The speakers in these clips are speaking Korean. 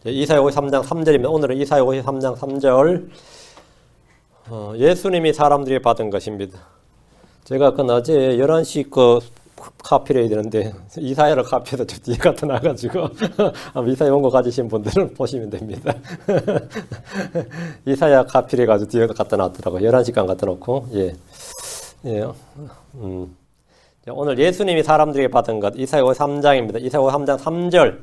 이사야 53장 3절입니다. 오늘은 이사야 53장 3절. 예수님이 사람들이 받은 것입니다. 제가 어제 11시 카피를 해야 되는데 이사야를 카피해서 좀 뒤에 갖다 놔가지고 이사야 온 거 가지신 분들은 보시면 됩니다. 이사야 카피를 해가지고 뒤에 갖다 놨더라고요. 11시간 갖다 놓고. 오늘 예수님이 사람들에게 받은 것 이사야 53장입니다. 이사야 53장 3절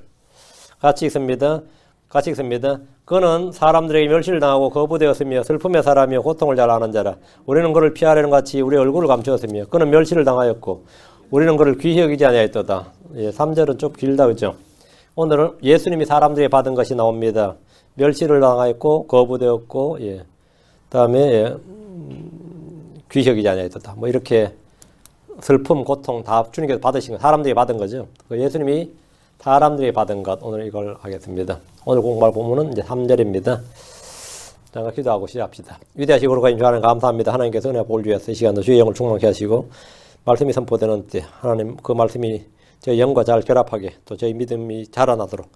같이 읽습니다. 그는 사람들에게 멸시를 당하고 거부되었으며 슬픔의 사람이요 고통을 잘 아는 자라. 우리는 그를 피하려는 같이 우리의 얼굴을 감추었으며 그는 멸시를 당하였고 우리는 그를 귀히 여기지 아니하였도다. 3절은 좀 길다 그죠? 오늘은 예수님이 사람들에게 받은 것이 나옵니다. 멸시를 당하였고 거부되었고 그다음에 귀히 여기지 아니하였도다. 뭐 이렇게 슬픔, 고통 다 주님께서 받으신 거, 사람들이 받은 거죠. 예수님이 사람들이 받은 것, 오늘 이걸 하겠습니다. 오늘 공부할 본문은 이제 3절입니다. 잠깐 기도하고 시작합시다. 위대하시고 거룩하신 주 하나님 감사합니다. 하나님께서 은혜 볼 주셔서 이 시간도 주의 영을 충만케 하시고 말씀이 선포되는 때 하나님 그 말씀이 저희 영과 잘 결합하게 또 저희 믿음이 자라나도록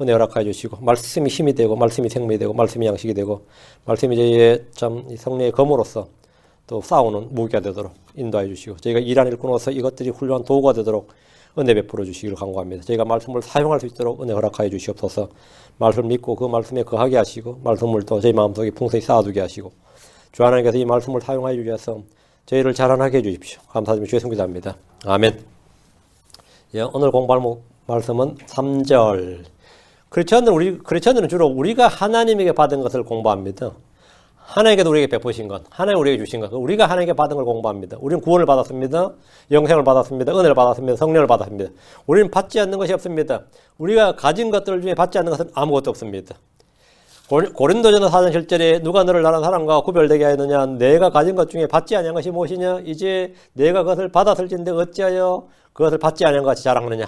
은혜 허락해 주시고 말씀이 힘이 되고 말씀이 생명이 되고 말씀이 양식이 되고 말씀이 저희의 참 성령의 검으로서 또 싸우는 무기가 되도록 인도해 주시고 저희가 일하는 일꾼으로서 이것들이 훌륭한 도구가 되도록 은혜 베풀어 주시기를 간구합니다. 저희가 말씀을 사용할 수 있도록 은혜 허락하여 주시옵소서. 말씀을 믿고 그 말씀에 거하게 하시고 말씀을 또 저희 마음속에 풍성히 쌓아두게 하시고 주 하나님께서 이 말씀을 사용하여 주셔서 저희를 자라나게 해주십시오. 감사드리며 주의 성부 기도합니다. 아멘. 오늘 공부할 말씀은 3절. 크리스천들은 주로 우리가 하나님에게 받은 것을 공부합니다. 하나님께도 우리에게 베푸신 것, 하나님 우리에게 주신 것, 우리가 하나님께 받은 걸 공부합니다. 우리는 구원을 받았습니다. 영생을 받았습니다. 은혜를 받았습니다. 성령을 받았습니다. 우리는 받지 않는 것이 없습니다. 우리가 가진 것들 중에 받지 않는 것은 아무것도 없습니다. 고린도전서 4장 7절에 누가 너를 다른 사람과 구별되게 하였느냐? 내가 가진 것 중에 받지 아니한 것이 무엇이냐? 이제 내가 그것을 받았을진데 어찌하여 그것을 받지 아니한 것 같이 자랑하느냐?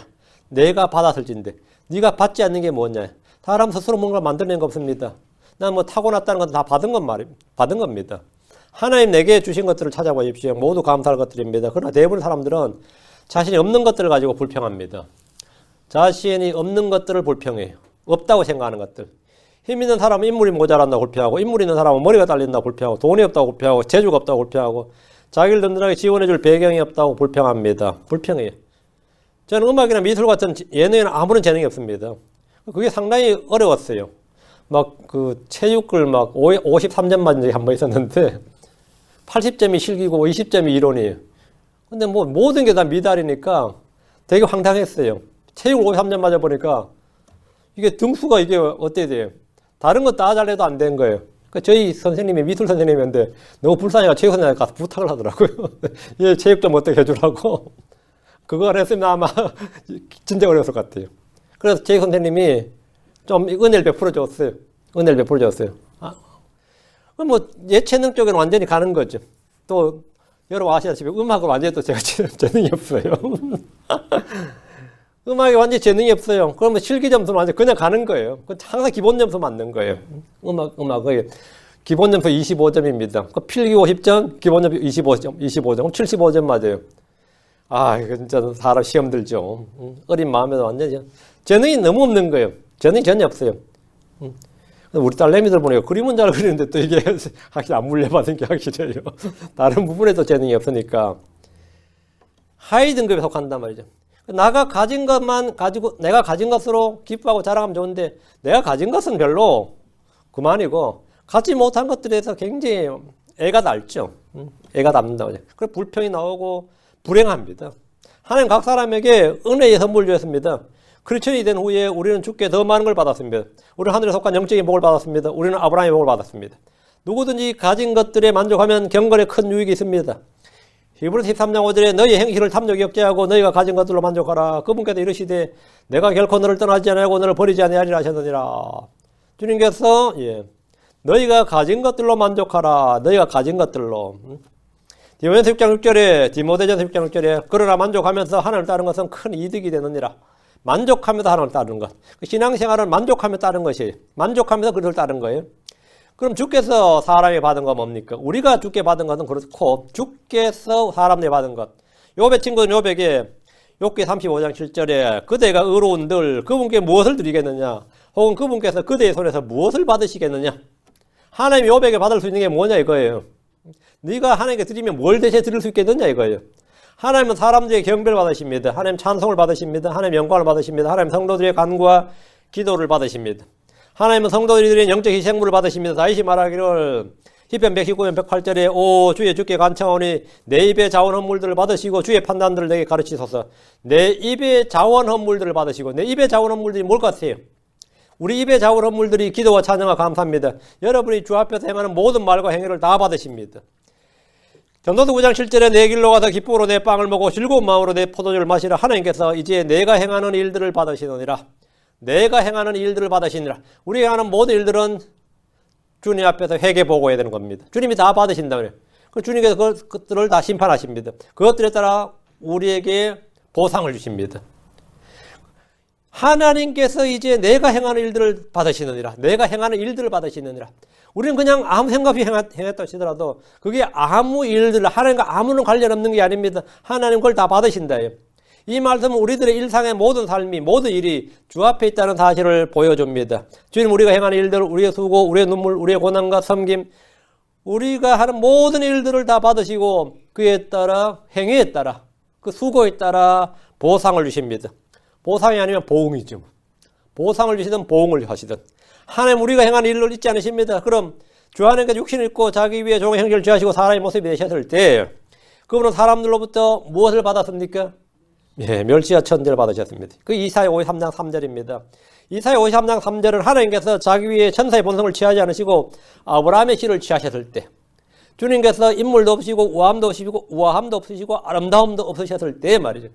내가 받았을진데 네가 받지 않는 게 뭐냐? 사람 스스로 뭔가 만들어낸 거 없습니다. 난 뭐 타고났다는 건 다 받은 겁니다. 하나님 내게 주신 것들을 찾아보십시오. 모두 감사할 것들입니다. 그러나 대부분 사람들은 자신이 없는 것들을 가지고 불평합니다. 자신이 없는 것들을 불평해요. 없다고 생각하는 것들. 힘 있는 사람은 인물이 모자란다고 불평하고 인물 있는 사람은 머리가 딸린다고 불평하고 돈이 없다고 불평하고 재주가 없다고 불평하고 자기를 든든하게 지원해줄 배경이 없다고 불평합니다. 불평해요. 저는 음악이나 미술 같은 예능에는 아무런 재능이 없습니다. 그게 상당히 어려웠어요. 체육을 53점 맞은 적이 한 번 있었는데 80점이 실기고 20점이 이론이에요. 근데 모든 게 다 미달이니까 되게 황당했어요. 체육을 53점 맞아보니까 이게 등수가 이게 어때야 돼요? 다른 거 다 잘해도 안 된 거예요. 저희 선생님이 미술 선생님이었는데 너무 불쌍해가 체육 선생님한테 가서 부탁을 하더라고요. 얘 체육 좀 어떻게 해주라고. 그걸 했으면 아마 진짜 어려웠을 것 같아요. 그래서 체육 선생님이 좀 은혜를 베풀어 줬어요. 예체능 쪽에는 완전히 가는 거죠. 또 여러분 아시다시피 음악은 완전히 또 제가 재능이 없어요. 음악에 완전히 재능이 없어요. 그러면 실기 점수는 완전 그냥 가는 거예요. 항상 기본 점수 맞는 거예요. 음악의 기본 점수 25점입니다. 필기 50점, 기본 점수 25점, 75점 맞아요. 이거 진짜 사람 시험 들죠. 어린 마음에도 완전히 재능이 너무 없는 거예요. 재능이 전혀 없어요. 우리 딸내미들 보니까 그림은 잘 그리는데 또 이게 확실히 안 물려받은 게 확실해요. 다른 부분에도 재능이 없으니까 하위 등급에 속한단 말이죠. 내가 가진 것만 가지고 내가 가진 것으로 기뻐하고 자랑하면 좋은데 내가 가진 것은 별로 그만이고 갖지 못한 것들에서 굉장히 애가 닳죠. 애가 닳는다 말이죠. 그래서 불평이 나오고 불행합니다. 하나님 각 사람에게 은혜의 선물을 주셨습니다. 크리스천이 된 후에 우리는 주께 더 많은 걸 받았습니다. 우리는 하늘에 속한 영적인 복을 받았습니다. 우리는 아브라함의 복을 받았습니다. 누구든지 가진 것들에 만족하면 경건에 큰 유익이 있습니다. 히브리서 13장 5절에 너희 행실을 탐욕이 없게 하고 너희가 가진 것들로 만족하라. 그분께서 이르시되 내가 결코 너를 떠나지 아니하고 너를 버리지 아니하리라 하셨느니라. 주님께서 너희가 가진 것들로 만족하라. 너희가 가진 것들로. 디모데전서 6장 6절에 그러나 만족하면서 하나님을 따르는 것은 큰 이득이 되느니라. 만족하면서 하나님을 따르는 것. 신앙생활은 만족하며 따르는 것이 만족하면서 그를 따르는 거예요. 그럼 주께서 사람이 받은 건 뭡니까? 우리가 주께 받은 것은 그렇고 주께서 사람에게 받은 것. 욥의 친구는 욥기 35장 7절에 그대가 의로운들 그분께 무엇을 드리겠느냐? 혹은 그분께서 그대의 손에서 무엇을 받으시겠느냐? 하나님이 욥에게 받을 수 있는 게 뭐냐 이거예요. 네가 하나님께 드리면 뭘 대신 드릴 수 있겠느냐 이거예요. 하나님은 사람들의 경배를 받으십니다. 하나님 찬송을 받으십니다. 하나님 영광을 받으십니다. 하나님 성도들의 간구와 기도를 받으십니다. 하나님은 성도들이 드린 영적 희생물을 받으십니다. 다윗이 말하기를 시편 119편 108절에 오 주의 주께 간청하오니 내 입의 자원 헌물들을 받으시고 주의 판단들을 내게 가르치소서. 내 입의 자원 헌물들을 받으시고 내 입의 자원 헌물들이 뭘 같아요? 우리 입의 자원 헌물들이 기도와 찬양과 감사입니다. 여러분이 주 앞에서 행하는 모든 말과 행위를 다 받으십니다. 전도서 9장 7절에 내 길로 가서 기쁨으로 내 빵을 먹고 즐거운 마음으로 내 포도주를 마시라. 하나님께서 이제 내가 행하는 일들을 받으시느니라. 내가 행하는 일들을 받으시느니라. 우리가 하는 모든 일들은 주님 앞에서 회개 보고해야 되는 겁니다. 주님이 다 받으신다 그래요. 주님께서 그것들을 다 심판하십니다. 그것들에 따라 우리에게 보상을 주십니다. 하나님께서 이제 내가 행하는 일들을 받으시느니라. 내가 행하는 일들을 받으시느니라. 우리는 그냥 아무 생각 없이 행했다 하시더라도 그게 아무 일들, 하나님과 아무런 관련 없는 게 아닙니다. 하나님 그걸 다 받으신다. 이 말씀은 우리들의 일상의 모든 삶이, 모든 일이 주 앞에 있다는 사실을 보여줍니다. 주님 우리가 행하는 일들, 우리의 수고, 우리의 눈물, 우리의 고난과 섬김, 우리가 하는 모든 일들을 다 받으시고 그에 따라, 행위에 따라, 그 수고에 따라 보상을 주십니다. 보상이 아니면 보응이죠. 보상을 주시든 보응을 하시든. 하나님 우리가 행하는 일을 잊지 않으십니다. 그럼 주 하나님께서 육신을 입고 자기 위에 종의 형제를 취하시고 사람의 모습이 되셨을 때 그분은 사람들로부터 무엇을 받았습니까? 예, 멸시와 천대를 받으셨습니다. 그 이사야 53장 3절입니다. 이사야 53장 3절은 하나님께서 자기 위에 천사의 본성을 취하지 않으시고 아브라함의 씨를 취하셨을 때 주님께서 인물도 없으시고 우아함도 없으시고 아름다움도 없으셨을 때 말이죠.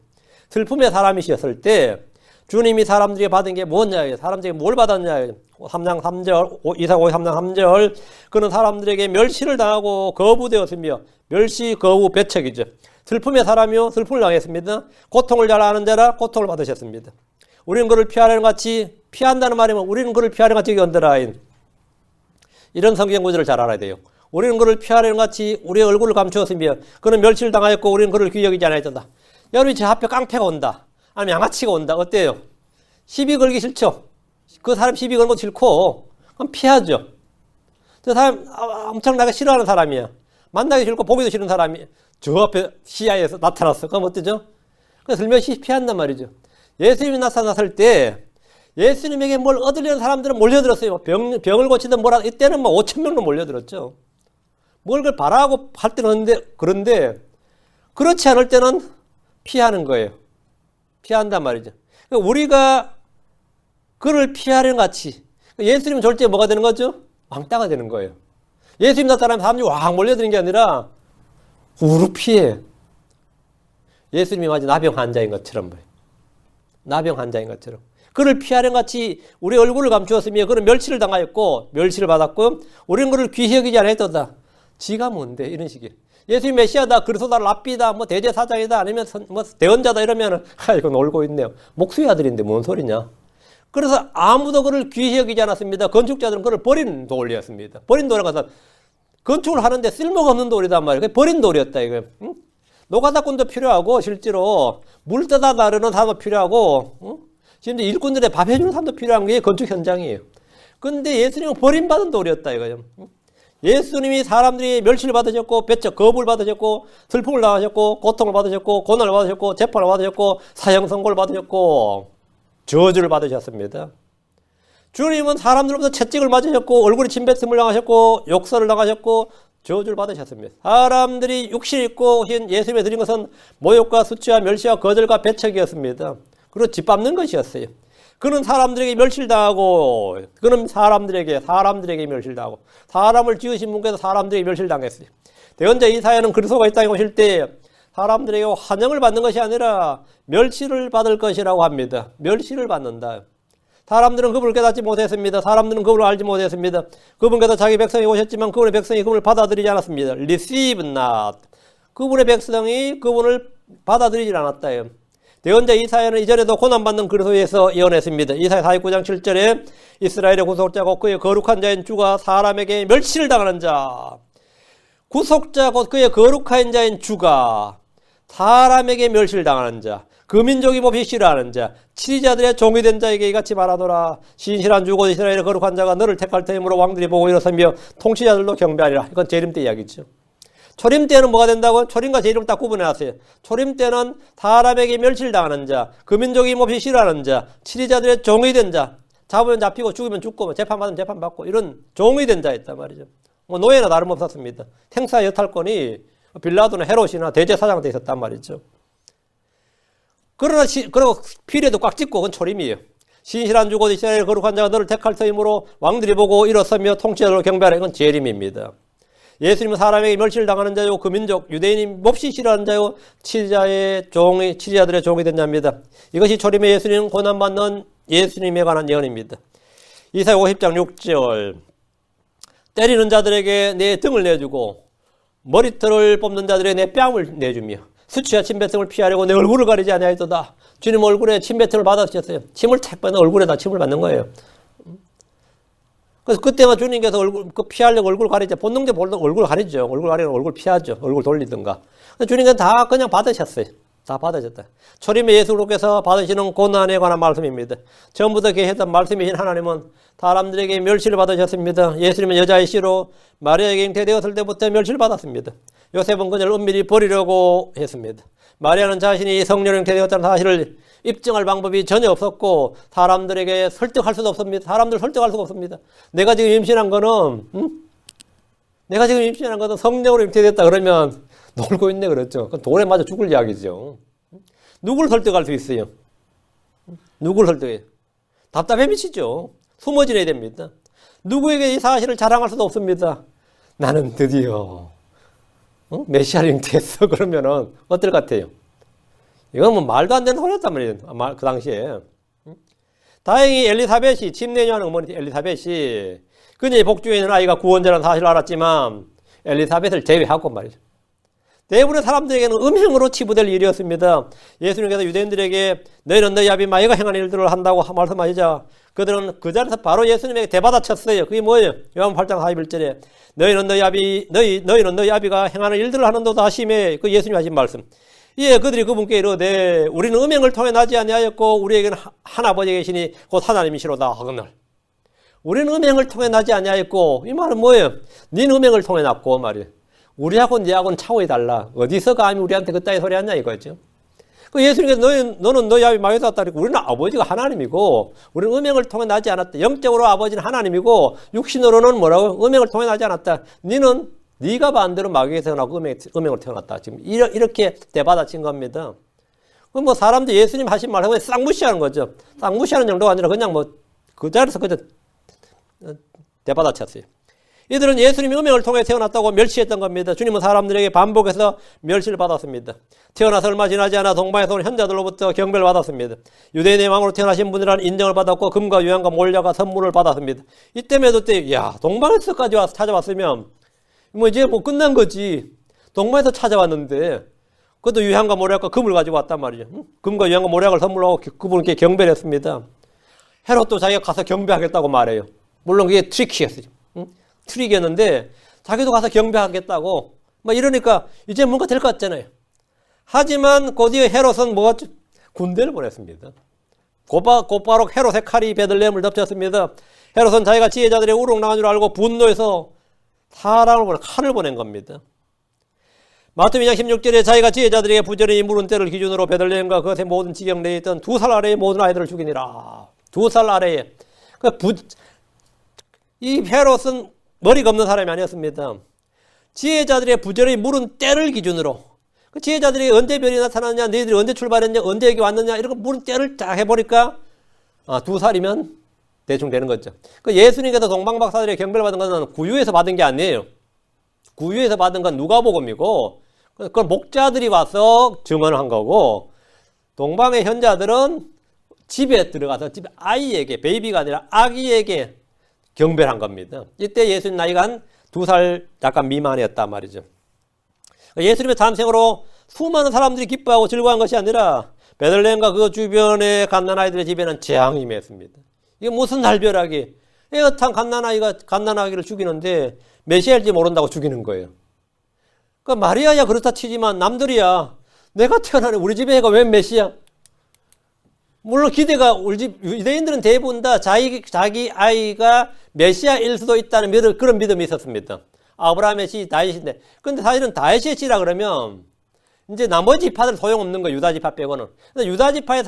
슬픔의 사람이셨을 때 주님이 사람들에게 받은 게 뭐냐, 사람들에게 뭘 받았냐, 3장 3절, 이사야 53장 3절, 그는 사람들에게 멸시를 당하고 거부되었으며, 멸시, 거부, 배척이죠. 슬픔의 사람이요, 슬픔을 당했습니다. 고통을 잘 아는 자라 고통을 받으셨습니다. 우리는 그를 피하려는 같이, 피한다는 말이면 우리는 그를 피하려는 같이 견뎌라인. 이런 성경 구절을 잘 알아야 돼요. 우리는 그를 피하려는 같이 우리의 얼굴을 감추었으며, 그는 멸시를 당하였고, 우리는 그를 귀히 여기지 않았다. 여러분이 제 앞에 깡패가 온다. 아니면 양아치가 온다. 어때요? 시비 걸기 싫죠? 그 사람 시비 걸는 거 싫고, 그럼 피하죠. 저 사람 엄청나게 싫어하는 사람이야. 만나기 싫고 보기도 싫은 사람이 저 앞에 시야에서 나타났어. 그럼 어때죠? 그래서 슬며시 피한단 말이죠. 예수님이 나타났을 때 예수님에게 뭘 얻으려는 사람들은 몰려들었어요. 병을 고치든 뭐라, 이때는 뭐 5,000명도 몰려들었죠. 뭘 그걸 바라고 할 때는 그런데 그렇지 않을 때는 피하는 거예요. 피한단 말이죠. 우리가 그를 피하려는 같이 예수님 절대 뭐가 되는 거죠? 왕따가 되는 거예요. 예수님 나타나면 사람들이 왕 몰려드는 게 아니라 우르 피해. 예수님이 마치 나병 환자인 것처럼 나병 환자인 것처럼 그를 피하려는 같이 우리 얼굴을 감추었으며 그는 멸시를 당하였고 멸시를 받았고 우리는 그를 귀히 여기지 않았도다. 지가 뭔데 이런 식이에요. 예수님 메시아다, 그리스도다, 랍비다, 뭐 대제사장이다, 아니면 뭐 대언자다 이러면 이거 놀고 있네요. 목수의 아들인데 뭔 소리냐. 그래서 아무도 그를 귀히 여기지 않았습니다. 건축자들은 그를 버린 돌이었습니다. 버린 돌에 가서 건축을 하는데 쓸모가 없는 돌이단 말이에요. 버린 돌이었다 이거. 응? 노가다꾼도 필요하고 실제로 물 떠다 나르는 사람도 필요하고 응? 심지어 일꾼들의 밥 해주는 사람도 필요한 게 건축 현장이에요. 근데 예수님은 버림받은 돌이었다 이거죠. 응? 예수님이 사람들이 멸시를 받으셨고 배척, 거부를 받으셨고 슬픔을 당하셨고 고통을 받으셨고 고난을 받으셨고 재판을 받으셨고 사형 선고를 받으셨고 저주를 받으셨습니다. 주님은 사람들로부터 채찍을 맞으셨고 얼굴에 침뱉음을 당하셨고 욕설을 당하셨고 저주를 받으셨습니다. 사람들이 육신 입고 오신 예수님에 드린 것은 모욕과 수치와 멸시와 거절과 배척이었습니다. 그리고 짓밟는 것이었어요. 그는 사람들에게 멸시를 당하고 그는 사람들에게 멸시를 당하고 사람을 지으신 분께서 사람들에게 멸시를 당했어요. 대언자 이사야는 그리스도가 이 땅에 오실 때 사람들에게 환영을 받는 것이 아니라 멸시를 받을 것이라고 합니다. 멸시를 받는다. 사람들은 그분을 깨닫지 못했습니다. 사람들은 그분을 알지 못했습니다. 그분께서 자기 백성이 오셨지만 그분의 백성이 그분을 받아들이지 않았습니다. Receive not. 그분의 백성이 그분을 받아들이지 않았다. 대언자 이사야는 이전에도 고난받는 그리스도에서 예언했습니다. 이사야 49장 7절에 이스라엘의 구속자 곧 그의 거룩한 자인 주가 사람에게 멸시를 당하는 자. 구속자 곧 그의 거룩한 자인 주가 사람에게 멸시를 당하는 자. 그 민족이 몹시 싫어하는 자, 치리자들의 종이 된 자에게 이같이 말하노라. 신실한 주곧 이스라엘의 거룩한 자가 너를 택할 터이므로 왕들이 보고 일어서며 통치자들도 경배하리라. 이건 재림 때 이야기죠. 초림 때는 뭐가 된다고? 초림과 재림을 딱 구분해놨어요. 초림 때는 사람에게 멸실당하는 자, 그 민족이 몹시 싫어하는 자, 치리자들의 종이 된 자, 잡으면 잡히고 죽으면 죽고 재판받으면 재판받고 이런 종이 된 자였단 말이죠. 뭐 노예나 다름없었습니다. 행사 여탈권이 빌라도나 헤롯이나 대제사장 때 있었단 말이죠. 그리고 피례도 꽉 찍고 그건 초림이에요. 신실한 주곧 이스라엘 거룩한 자가 너를 택할 터이므로 왕들이 보고 일어서며 통치자들로 경배하라. 이건 재림입니다. 예수님은 사람에게 멸실당하는 자요, 그 민족 유대인이 몹시 싫어하는 자요, 치리자들의 종이 된 자입니다. 이것이 초림의 예수님 고난받는 예수님에 관한 예언입니다. 이사야 50장 6절 때리는 자들에게 내 등을 내주고 머리털을 뽑는 자들에게 내 뺨을 내주며 수치와 침뱉음을 피하려고 내 얼굴을 가리지 아니하였도다. 주님 얼굴에 침뱉음을 받으셨어요. 침을 탁 받는 얼굴에다 침을 받는 거예요. 그래서 그때만 주님께서 피하려고 얼굴 가리죠. 본능적으로 얼굴 가리죠. 얼굴 가리면 얼굴 피하죠. 얼굴 돌리든가. 근데 주님께서 다 그냥 받으셨어요. 다 받으셨다. 초림의 예수님께서 받으시는 고난에 관한 말씀입니다. 처음부터 계셨던 말씀이신 하나님은 사람들에게 멸시를 받으셨습니다. 예수님은 여자의 씨로 마리아에게 잉태되었을 때부터 멸시를 받았습니다. 요셉은 그녀를 은밀히 버리려고 했습니다. 마리아는 자신이 성령으로 잉태되었다는 사실을 입증할 방법이 전혀 없었고 사람들에게 설득할 수도 없습니다. 사람들 설득할 수가 없습니다. 내가 지금 임신한 거는 성령으로 잉태됐다 그러면 놀고 있네 그랬죠. 그건 돌에 맞아 죽을 이야기죠. 누굴 설득할 수 있어요? 누굴 설득해요? 답답해 미치죠. 숨어 지내야 됩니다. 누구에게 이 사실을 자랑할 수도 없습니다. 나는 드디어 메시아를 잉태했어. 그러면은 어떨 것 같아요? 이건 뭐 말도 안 되는 소리였단 말이에요. 그 당시에. 다행히 엘리사벳이 침례녀하는 어머니 엘리사벳이 그녀의 복주에 있는 아이가 구원자라는 사실을 알았지만 엘리사벳을 제외하고 말이죠. 대부분의 사람들에게는 음행으로 치부될 일이었습니다. 예수님께서 유대인들에게 너희는 너희 아비 마귀가 행한 일들을 한다고 말씀하시자 그들은 그 자리에서 바로 예수님에게 대받아쳤어요. 그게 뭐예요? 요한복음 8장 41절에 너희는 너희 아비가 행하는 일들을 하는도다 하심에 그 예수님 하신 말씀. 예, 그들이 그분께 이르되 우리는 음행을 통해 나지 아니하였고 우리에게는 한 아버지 계시니 곧 하나님이시로다 하거늘. 우리는 음행을 통해 나지 아니하였고 이 말은 뭐예요? 너는 음행을 통해 났고 말이에요. 우리하고 너하고는 차원이 달라. 어디서 감히 우리한테 그따위 소리 하냐 이거죠. 그 예수님께서 너는 너희 아비 마귀에서 왔다 그러고 우리는 아버지가 하나님이고 우리는 음행을 통해 나지 않았다. 영적으로 아버지는 하나님이고 육신으로는 뭐라고? 음행을 통해 나지 않았다. 네가 반대로 마귀에서 태어나고 음행으로 태어났다. 지금 이렇게 대받아친 겁니다. 뭐 사람들 예수님 하신 말 하면 싹 무시하는 거죠. 싹 무시하는 정도가 아니라 그냥 뭐 그 자리에서 그저 대받아쳤어요. 이들은 예수님이 음행을 통해 태어났다고 멸시했던 겁니다. 주님은 사람들에게 반복해서 멸시를 받았습니다. 태어나서 얼마 지나지 않아 동방에서 온 현자들로부터 경배를 받았습니다. 유대인의 왕으로 태어나신 분이라는 인정을 받았고 금과 유향과 몰려가 선물을 받았습니다. 이때에도 동방에서까지 와서 찾아왔으면 뭐 이제 뭐 끝난 거지. 동방에서 찾아왔는데 그것도 유향과 모략과 금을 가지고 왔단 말이죠. 금과 유향과 모략을 선물하고 그분께 경배를 했습니다. 헤롯도 자기가 가서 경배하겠다고 말해요. 물론 그게 트릭이었어요. 트릭이었는데 자기도 가서 경배하겠다고 막 이러니까 이제 뭔가 될 것 같잖아요. 하지만 곧이어 헤롯은 군대를 보냈습니다. 곧바로 헤롯의 칼이 베들레헴을 덮쳤습니다. 헤롯은 자기가 지혜자들의 우롱당한 줄 알고 분노해서 칼을 보낸 겁니다. 마태복음 16절에 자기가 지혜자들에게 부지런히 물은 때를 기준으로 베들레헴과 그것의 모든 지경 내에 있던 2살 아래의 모든 아이들을 죽이니라. 2살 아래에. 이 헤롯은 머리가 없는 사람이 아니었습니다. 지혜자들의 부지런히 물은 때를 기준으로 그 지혜자들이 언제 별이 나타났냐, 너희들이 언제 출발했냐, 언제 여기 왔느냐 이런 거 물은 때를 딱 해보니까 2살이면 대충 되는 거죠. 그 예수님께서 동방박사들의 경배를 받은 것은 구유에서 받은 게 아니에요. 구유에서 받은 건 누가복음이고 그건 목자들이 와서 증언한 거고 동방의 현자들은 집에 들어가서 집 아이에게 베이비가 아니라 아기에게 경배를 한 겁니다. 이때 예수님 나이가 한 2살 약간 미만이었단 말이죠. 예수님의 탄생으로 수많은 사람들이 기뻐하고 즐거워한 것이 아니라 베들레헴과 그 주변의 갓난아이들의 집에는 재앙이 임했습니다. 이게 무슨 날벼락이 애어탄 갓난아기를 죽이는데 메시아일지 모른다고 죽이는 거예요. 그러니까 마리아야 그렇다 치지만 남들이야 내가 태어나는 우리 집에 애가 웬 메시아? 물론 기대가 우리 집 유대인들은 대부분 다 자기 아이가 메시아일 수도 있다는 그런 믿음이 있었습니다. 아브라함의 씨, 다윗의 씨인데. 근데 사실은 다윗의 씨라 그러면 이제 나머지 지파들 소용없는 거예요. 유다 지파 빼고는. 근데 유다 지파의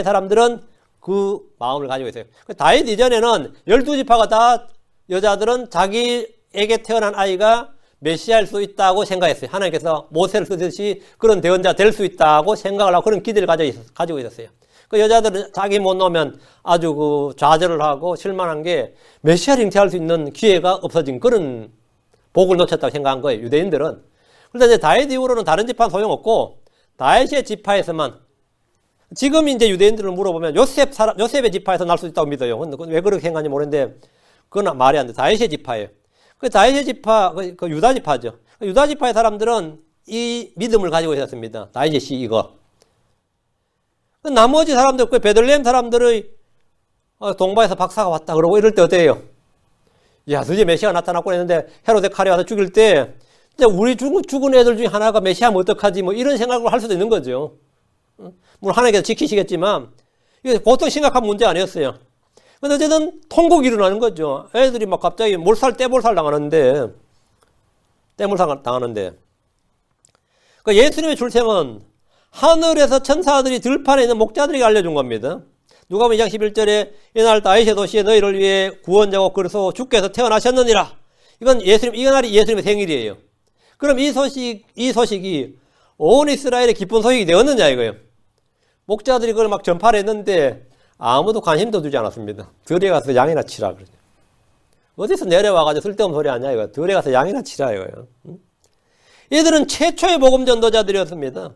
사람들은 그 마음을 가지고 있어요. 다윗 이전에는 12지파가 다 여자들은 자기에게 태어난 아이가 메시아일 수 있다고 생각했어요. 하나님께서 모세를 쓰듯이 그런 대언자 될 수 있다고 생각을 하고 그런 기대를 가지고 있었어요. 그 여자들은 자기 못 놓으면 아주 그 좌절을 하고 실망한 게 메시아를 잉태할 수 있는 기회가 없어진 그런 복을 놓쳤다고 생각한 거예요. 유대인들은. 그런데 이제 다윗 이후로는 다른 지파는 소용없고 다윗의 지파에서만 지금 이제 유대인들을 물어보면 요셉의 지파에서 날 수 있다고 믿어요. 근데 왜 그렇게 생각하는지 모르는데 그건 말이 안 돼. 다윗의 지파예요. 그 다윗의 지파, 그 유다 지파죠. 유다 지파의 사람들은 이 믿음을 가지고 있었습니다. 다윗의 씨 이거. 나머지 사람들, 그 베들레헴 사람들의 동바에서 박사가 왔다 그러고 이럴 때 어때요? 야, 드디어 메시아가 나타났고 했는데 헤로데 칼이 와서 죽일 때 우리 죽은 애들 중에 하나가 메시아면 어떡하지? 뭐 이런 생각을 할 수도 있는 거죠. 물론 하나님께서 지키시겠지만 이게 보통 심각한 문제 아니었어요. 근데 어쨌든 통곡이 일어나는 거죠. 애들이 막 갑자기 떼몰살 당하는데. 그 예수님의 출생은 하늘에서 천사들이 들판에 있는 목자들에게 알려준 겁니다. 누가복음 2장 11절에 이날 다윗의 도시에 너희를 위해 구원자고 그리스도 주께서 태어나셨느니라. 이 날이 예수님의 생일이에요. 그럼 이 소식이 온 이스라엘의 기쁜 소식이 되었느냐 이거예요. 목자들이 그걸 막 전파를 했는데 아무도 관심도 두지 않았습니다. 들에 가서 양이나 치라 그러죠. 어디서 내려와가지고 쓸데없는 소리 하냐 이거. 들에 가서 양이나 치라 이거예요. 얘들은 최초의 복음 전도자들이었습니다.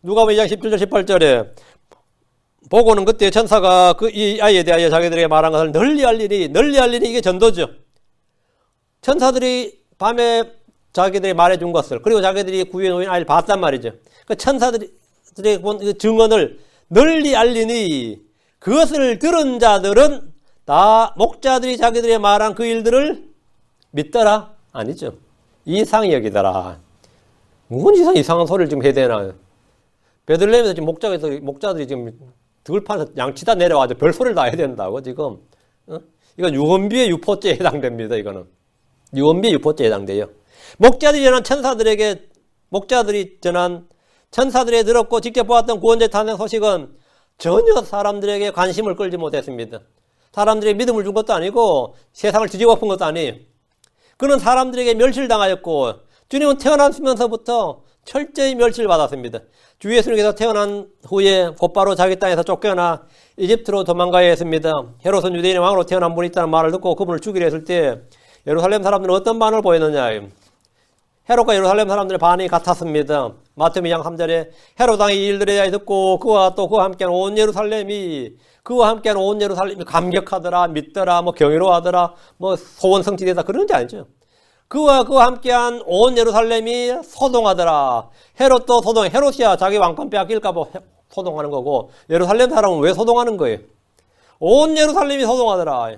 누가복음 2장 17절 18절에 보고는 그때 천사가 이 아이에 대하여 자기들에게 말한 것을 널리 알리니 이게 전도죠. 천사들이 밤에 자기들이 말해준 것을 그리고 자기들이 구유에 놓인 아이를 봤단 말이죠. 그 천사들이 본 그 증언을 널리 알리니 그것을 들은 자들은 다 목자들이 자기들의 말한 그 일들을 믿더라? 아니죠. 이상히 여기더라. 무슨 이상한 소리를 지금 해야 되나. 베들레헴에서 지금 목자들이 지금 들판에서 양치다 내려와서 별소리를 다 해야 된다고 지금. 이건 유언비의 유포죄에 해당됩니다. 이거는. 유언비의 유포죄에 해당돼요. 목자들이 전한 천사들이 들었고 직접 보았던 구원자의 탄생 소식은 전혀 사람들에게 관심을 끌지 못했습니다. 사람들에게 믿음을 준 것도 아니고 세상을 뒤집어 엎은 것도 아니에요. 그는 사람들에게 멸실당하였고 주님은 태어나면서부터 철저히 멸실받았습니다. 주 예수님께서 태어난 후에 곧바로 자기 땅에서 쫓겨나 이집트로 도망가야 했습니다. 헤롯은 유대인의 왕으로 태어난 분이 있다는 말을 듣고 그분을 죽이려 했을 때 예루살렘 사람들은 어떤 반응을 보였느냐. 헤롯과 예루살렘 사람들의 반응이 같았습니다. 마태복음 2장 3절에 헤롯 왕이 이 일들에 대하여 듣고 그와 함께하는 온 예루살렘이 감격하더라, 믿더라, 경이로워하더라, 소원 성취되다 그런 게 아니죠. 그와 함께한 온 예루살렘이 소동하더라. 헤롯도 헤롯이야 자기 왕권 빼앗길까 봐 소동하는 거고 예루살렘 사람은 왜 소동하는 거예요? 온 예루살렘이 소동하더라.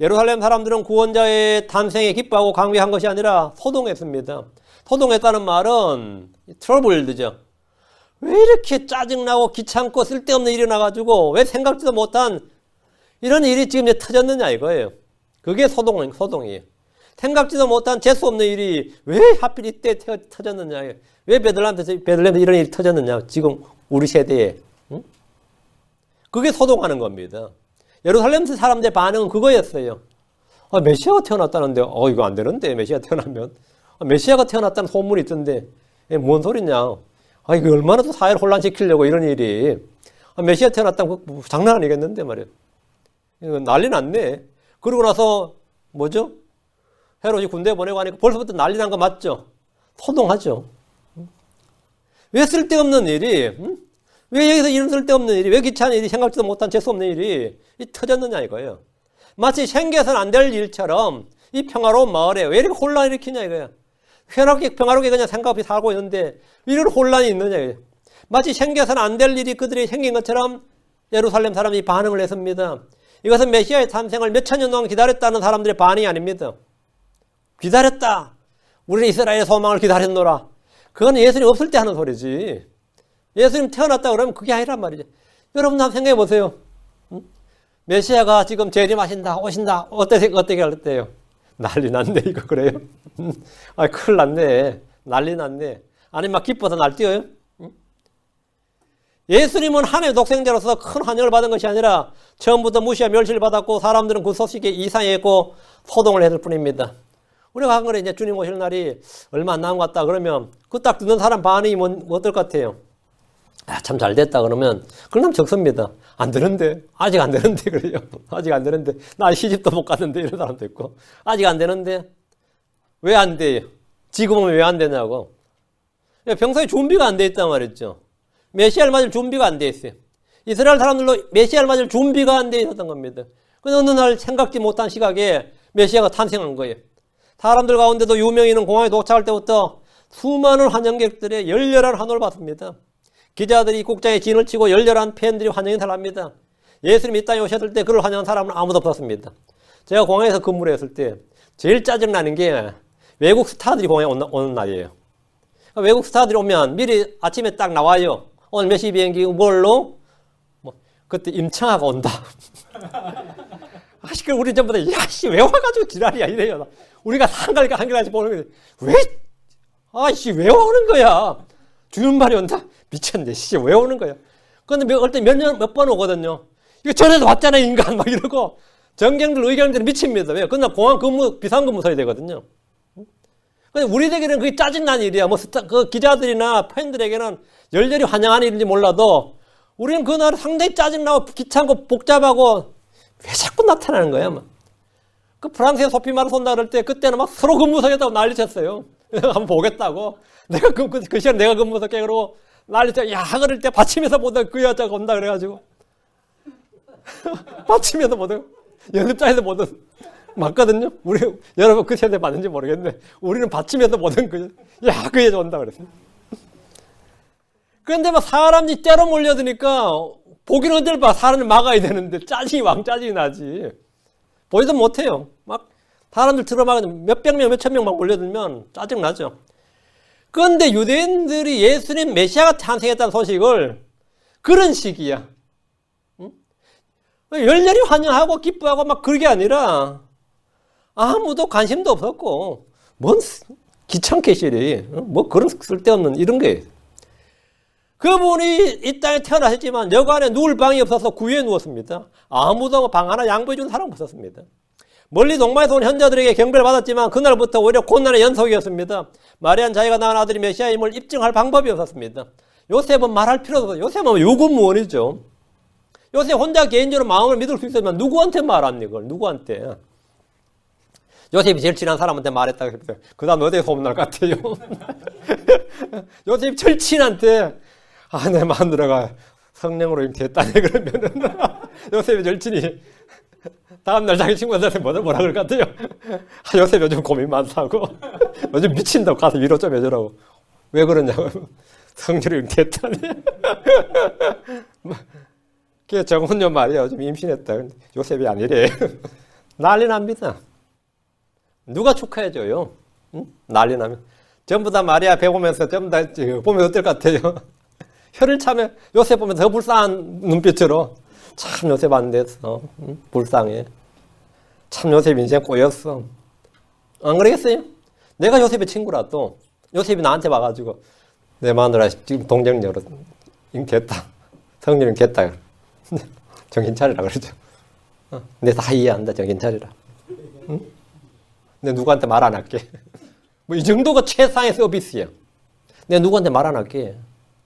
예루살렘 사람들은 구원자의 탄생에 기뻐하고 강구한 것이 아니라 소동했습니다. 소동했다는 말은 트러블드죠. 왜 이렇게 짜증나고 귀찮고 쓸데없는 일이 나가지고 왜 생각지도 못한 이런 일이 지금 터졌느냐 이거예요. 그게 소동이에요. 생각지도 못한 재수없는 일이 왜 하필 이때 터졌느냐. 왜 베들레헴에서 이런 일이 터졌느냐. 지금 우리 세대에. 응? 그게 소동하는 겁니다. 예루살렘 사람들의 반응은 그거였어요. 메시아가 태어났다는데 이거 안 되는데 메시아 태어나면. 메시아가 태어났다는 소문이 있던데 뭔 소리냐. 이거 얼마나 또 사회를 혼란시키려고 이런 일이. 메시아 태어났다면 장난 아니겠는데 말이에요. 이거 난리 났네. 그러고 나서 뭐죠? 헤롯이 군대 보내고 하니까 벌써부터 난리 난 거 맞죠? 소동하죠. 왜 쓸데없는 일이, 왜 여기서 이런 쓸데없는 일이, 왜 귀찮은 일이, 생각지도 못한 재수없는 일이 터졌느냐 이거예요. 마치 생겨서는 안 될 일처럼 이 평화로운 마을에 왜 이렇게 혼란을 일으키냐 이거예요. 평화롭게 그냥 생각 없이 살고 있는데 이런 혼란이 있느냐 이거예요. 마치 생겨서는 안 될 일이 그들이 생긴 것처럼 예루살렘 사람이 반응을 했습니다. 이것은 메시아의 탄생을 몇천 년 동안 기다렸다는 사람들의 반응이 아닙니다. 기다렸다. 우리는 이스라엘의 소망을 기다렸노라. 그건 예수님 없을 때 하는 소리지. 예수님 태어났다 그러면 그게 아니란 말이죠. 여러분 한번 생각해 보세요. 메시아가 지금 재림하신다, 오신다, 어떻게 할때요? 난리 났네, 이거, 그래요? 아, 큰일 났네. 난리 났네. 아니, 막 기뻐서 날뛰어요? 예수님은 하나님의 독생자로서 큰 환영을 받은 것이 아니라 처음부터 무시와 멸시를 받았고 사람들은 그 소식에 이상했고 소동을 했을 뿐입니다. 우리가 한 거는 이제 주님 오실 날이 얼마 안 남은 것 같다 그러면 그 딱 듣는 사람 반응이 어떨 것 같아요? 아, 참 잘 됐다 그러면 그럼 적습니다. 안 되는데, 아직 안 되는데 그래요. 아직 안 되는데, 나 시집도 못 갔는데 이런 사람도 있고 아직 안 되는데 왜 안 돼요? 지금은 왜 안 되냐고. 평소에 준비가 안 돼 있단 말이죠. 메시아를 맞을 준비가 안 돼 있어요. 이스라엘 사람들도 메시아를 맞을 준비가 안 돼 있었던 겁니다. 그런데 어느 날 생각지 못한 시각에 메시아가 탄생한 거예요. 사람들 가운데도 유명인은 공항에 도착할 때부터 수많은 환영객들의 열렬한 환호를 받습니다. 기자들이 국장에 진을 치고 열렬한 팬들이 환영인사를 합니다. 예수님 이 땅에 오셨을 때 그를 환영한 사람은 아무도 없었습니다. 제가 공항에서 근무를 했을 때 제일 짜증나는 게 외국 스타들이 공항에 오는 날이에요. 외국 스타들이 오면 미리 아침에 딱 나와요. 오늘 몇 시 비행기 뭘로? 그때 임창아가 온다. 아씨, 우리 전부 다, 야씨, 왜 와가지고 지랄이야, 이래요. 우리가 한결같이 보는 거지. 왜? 아씨, 왜 오는 거야? 주윤발이 온다? 미쳤네, 씨, 왜 오는 거야? 근데 몇 번 오거든요. 이거 전에도 왔잖아, 인간, 막 이러고. 정경들, 의경들은 미칩니다. 왜? 근데 공항 비상근무 서야 되거든요. 근데 우리에게는 그게 짜증난 일이야. 그 기자들이나 팬들에게는 열렬히 환영하는 일인지 몰라도 우리는 그날 상당히 짜증나고 귀찮고 복잡하고 왜 자꾸 나타나는 거야, 막. 그 프랑스에 소피 마르손다 그럴 때 그때는 막 서로 근무석에다고 난리 쳤어요. 한번 보겠다고. 내가 그 시간 내가 근무석에 그러고 난리 쳐. 야, 그럴 때 받침에서 보던 그 여자가 온다 그래가지고. 받침에서 보던, 연습장에서 보던. 맞거든요? 여러분 그 세대 맞는지 모르겠는데, 우리는 받침에서 보던 그 여자 온다 그랬어요. 그런데 막 사람이 때로 몰려드니까, 보기는 어떨 봐. 사람을 막아야 되는데, 왕짜증이 나지. 보지도 못해요. 막, 사람들 들어막으면 몇백 명, 몇천 명 막 몰려들면 짜증나죠. 그런데 유대인들이 예수님 메시아가 탄생했다는 소식을 그런 식이야. 응? 열렬히 환영하고 기뻐하고 막 그게 아니라, 아무도 관심도 없었고, 뭔 귀찮게 시리, 뭐 그런 쓸데없는 이런 게. 그분이 이 땅에 태어나셨지만 여관에 누울 방이 없어서 구유에 누웠습니다. 아무도 방 하나 양보해준 사람 없었습니다. 멀리 동방에서 온 현자들에게 경배를 받았지만 그날부터 오히려 고난의 연속이었습니다. 마리아는 자기가 낳은 아들이 메시아임을 입증할 방법이 없었습니다. 요셉은 말할 필요도 없어요. 요셉은 유구무원이죠. 요셉 혼자 개인적으로 마음을 믿을 수 있으면 누구한테 말합니까? 이걸 누구한테? 요셉이 제일 친한 사람한테 말했다고 했어요. 그 다음 어디에 소문날 것 같아요? 요셉이 절친한테, 아, 내 마누라가 성령으로 임태했다네, 그러면은. 요셉이 절친이, 다음날 자기 친구한테 뭐라 그럴 것 같아요? 아, 요셉 요즘 고민 많다고. 요즘 미친다고 가서 위로 좀 해주라고. 왜 그러냐고. 성령으로 임태했다네. 그게 정혼녀 말이야. 요즘 임신했다. 요셉이 아니래. 난리 납니다. 누가 축하해줘요? 응? 난리 나면. 전부 다 마리아 배 보면서 전부 다 보면 어떨 것 같아요? 혀를 차면 요셉 보면서 더 불쌍한 눈빛으로 참 요셉 안 됐어. 응? 불쌍해. 참 요셉 인생 꼬였어. 안 그러겠어요? 내가 요셉의 친구라도 요셉이 나한테 와가지고 내 마누라 지금 동정녀로 됐다. 성령 됐다. 정신 차리라 그러죠. 내 다 이해한다. 정신 차리라. 응? 내가 누구한테 말 안 할게. 뭐 이 정도가 최상의 서비스야. 내가 누구한테 말 안 할게.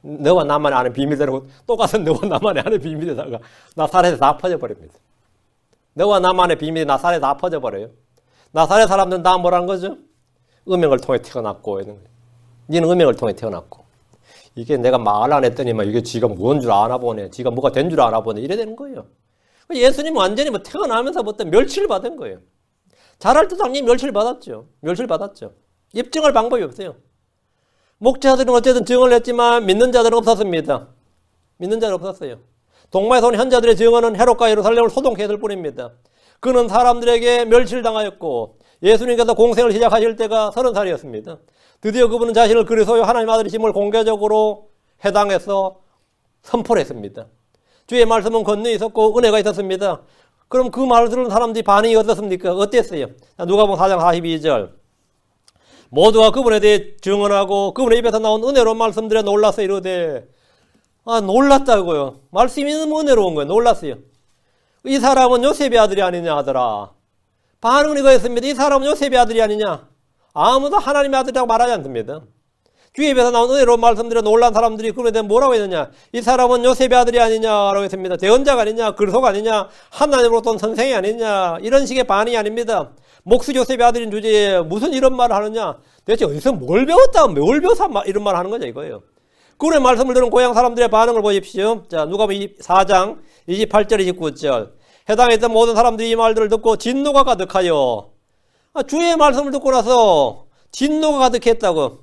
너와 나만의 아는 비밀대로 또 가서 너와 나만의 아는 비밀에다가 나사렛에 다 퍼져버립니다. 너와 나만의 비밀이 나사렛에 다 퍼져버려요. 나사렛 사람들은 다 뭐라는 거죠? 음행을 통해 태어났고 이런 거예요. 니는 음행을 통해 태어났고. 이게 내가 말 안 했더니만 이게 지가 뭔 줄 아나 보네. 지가 뭐가 된 줄 아나 보네. 이래 되는 거예요. 예수님은 완전히 뭐 태어나면서부터 멸치를 받은 거예요. 잘할 때 당연히 멸치를 받았죠. 멸치를 받았죠. 입증할 방법이 없어요. 목자들은 어쨌든 증언을 했지만 믿는 자들은 없었습니다. 믿는 자들은 없었어요. 동방에서 온 현자들의 증언은 헤롯과 예루살렘을 소동케 했을 뿐입니다. 그는 사람들에게 멸치를 당하였고 예수님께서 공생을 시작하실 때가 30살이었습니다. 드디어 그분은 자신을 그리스도의 하나님 아들이심을 공개적으로 해당해서 선포를 했습니다. 주의 말씀은 권능이 있었고 은혜가 있었습니다. 그럼 그 말을 들은 사람들이 반응이 어떻습니까? 어땠어요? 누가복음 4장 42절. 모두가 그분에 대해 증언하고 그분의 입에서 나온 은혜로운 말씀들에 놀라서 이르되, 놀랐다고요. 말씀이 너무 은혜로운 거예요. 놀랐어요. 이 사람은 요셉의 아들이 아니냐 하더라. 반응은 이거였습니다. 이 사람은 요셉의 아들이 아니냐. 아무도 하나님의 아들이라고 말하지 않습니다. 주의 입에서 나온 은혜로운 말씀들에 놀란 사람들이 그분에 대해 뭐라고 했느냐. 이 사람은 요셉의 아들이 아니냐라고 했습니다. 대언자가 아니냐, 그리스도가 아니냐, 하나님으로부터 온 선생이 아니냐, 이런 식의 반응이 아닙니다. 목수 요셉의 아들인 주제에 무슨 이런 말을 하느냐. 대체 어디서 뭘 배웠다, 뭘 배워서 이런 말을 하는 거죠, 이거예요. 그분의 말씀을 들은 고향 사람들의 반응을 보십시오. 자, 누가복음 4장 28절 29절. 해당에 있던 모든 사람들이 이 말들을 듣고 진노가 가득하여, 주의 말씀을 듣고 나서 진노가 가득했다고.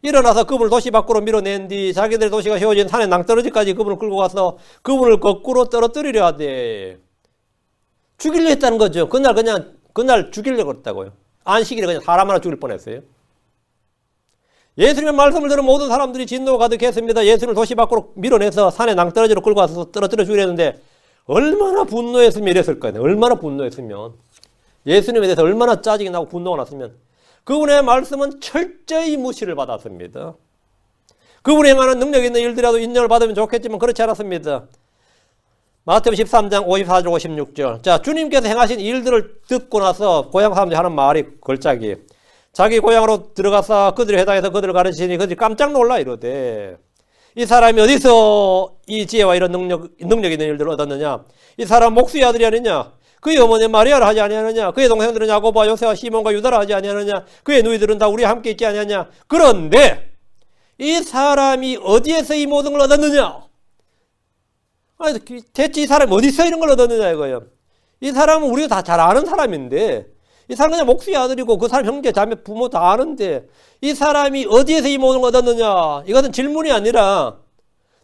일어나서 그분을 도시 밖으로 밀어낸 뒤 자기들의 도시가 세워진 산의 낭떠러지까지 그분을 끌고 가서 그분을 거꾸로 떨어뜨리려 하되, 죽이려 했다는 거죠. 그날 죽이려고 했다고요. 안식일에 그냥 사람 하나 죽일 뻔했어요. 예수님의 말씀을 들은 모든 사람들이 진노가 가득했습니다. 예수님을 도시 밖으로 밀어내서 산의 낭떠러지로 끌고 가서 떨어뜨려 죽이려 했는데, 얼마나 분노했으면 이랬을 거예요. 얼마나 분노했으면. 예수님에 대해서 얼마나 짜증이 나고 분노가 났으면. 그분의 말씀은 철저히 무시를 받았습니다. 그분의 많은 능력 있는 일들이라도 인정을 받으면 좋겠지만 그렇지 않았습니다. 마태복음 13장 54절 56절. 자, 주님께서 행하신 일들을 듣고 나서 고향 사람들이 하는 말이 걸작이에요. 자기 고향으로 들어가서 그들의 회당에서 그들을 가르치니 그들이 깜짝 놀라 이러되, 이 사람이 어디서 이 지혜와 이런 능력 있는 일들을 얻었느냐? 이 사람 목수의 아들이 아니냐? 그의 어머니 마리아를 하지 아니하느냐? 그의 동생들은 야고보와 요새와 시몬과 유다를 하지 아니하느냐? 그의 누이들은 다 우리와 함께 있지 아니하냐? 그런데 이 사람이 어디에서 이 모든 걸 얻었느냐? 대체 이 사람이 어디서 이런 걸 얻었느냐 이거예요. 이 사람은 우리가 다 잘 아는 사람인데, 이 사람은 그냥 목수의 아들이고 그 사람 형제 자매 부모 다 아는데, 이 사람이 어디에서 이 모든 걸 얻었느냐? 이것은 질문이 아니라,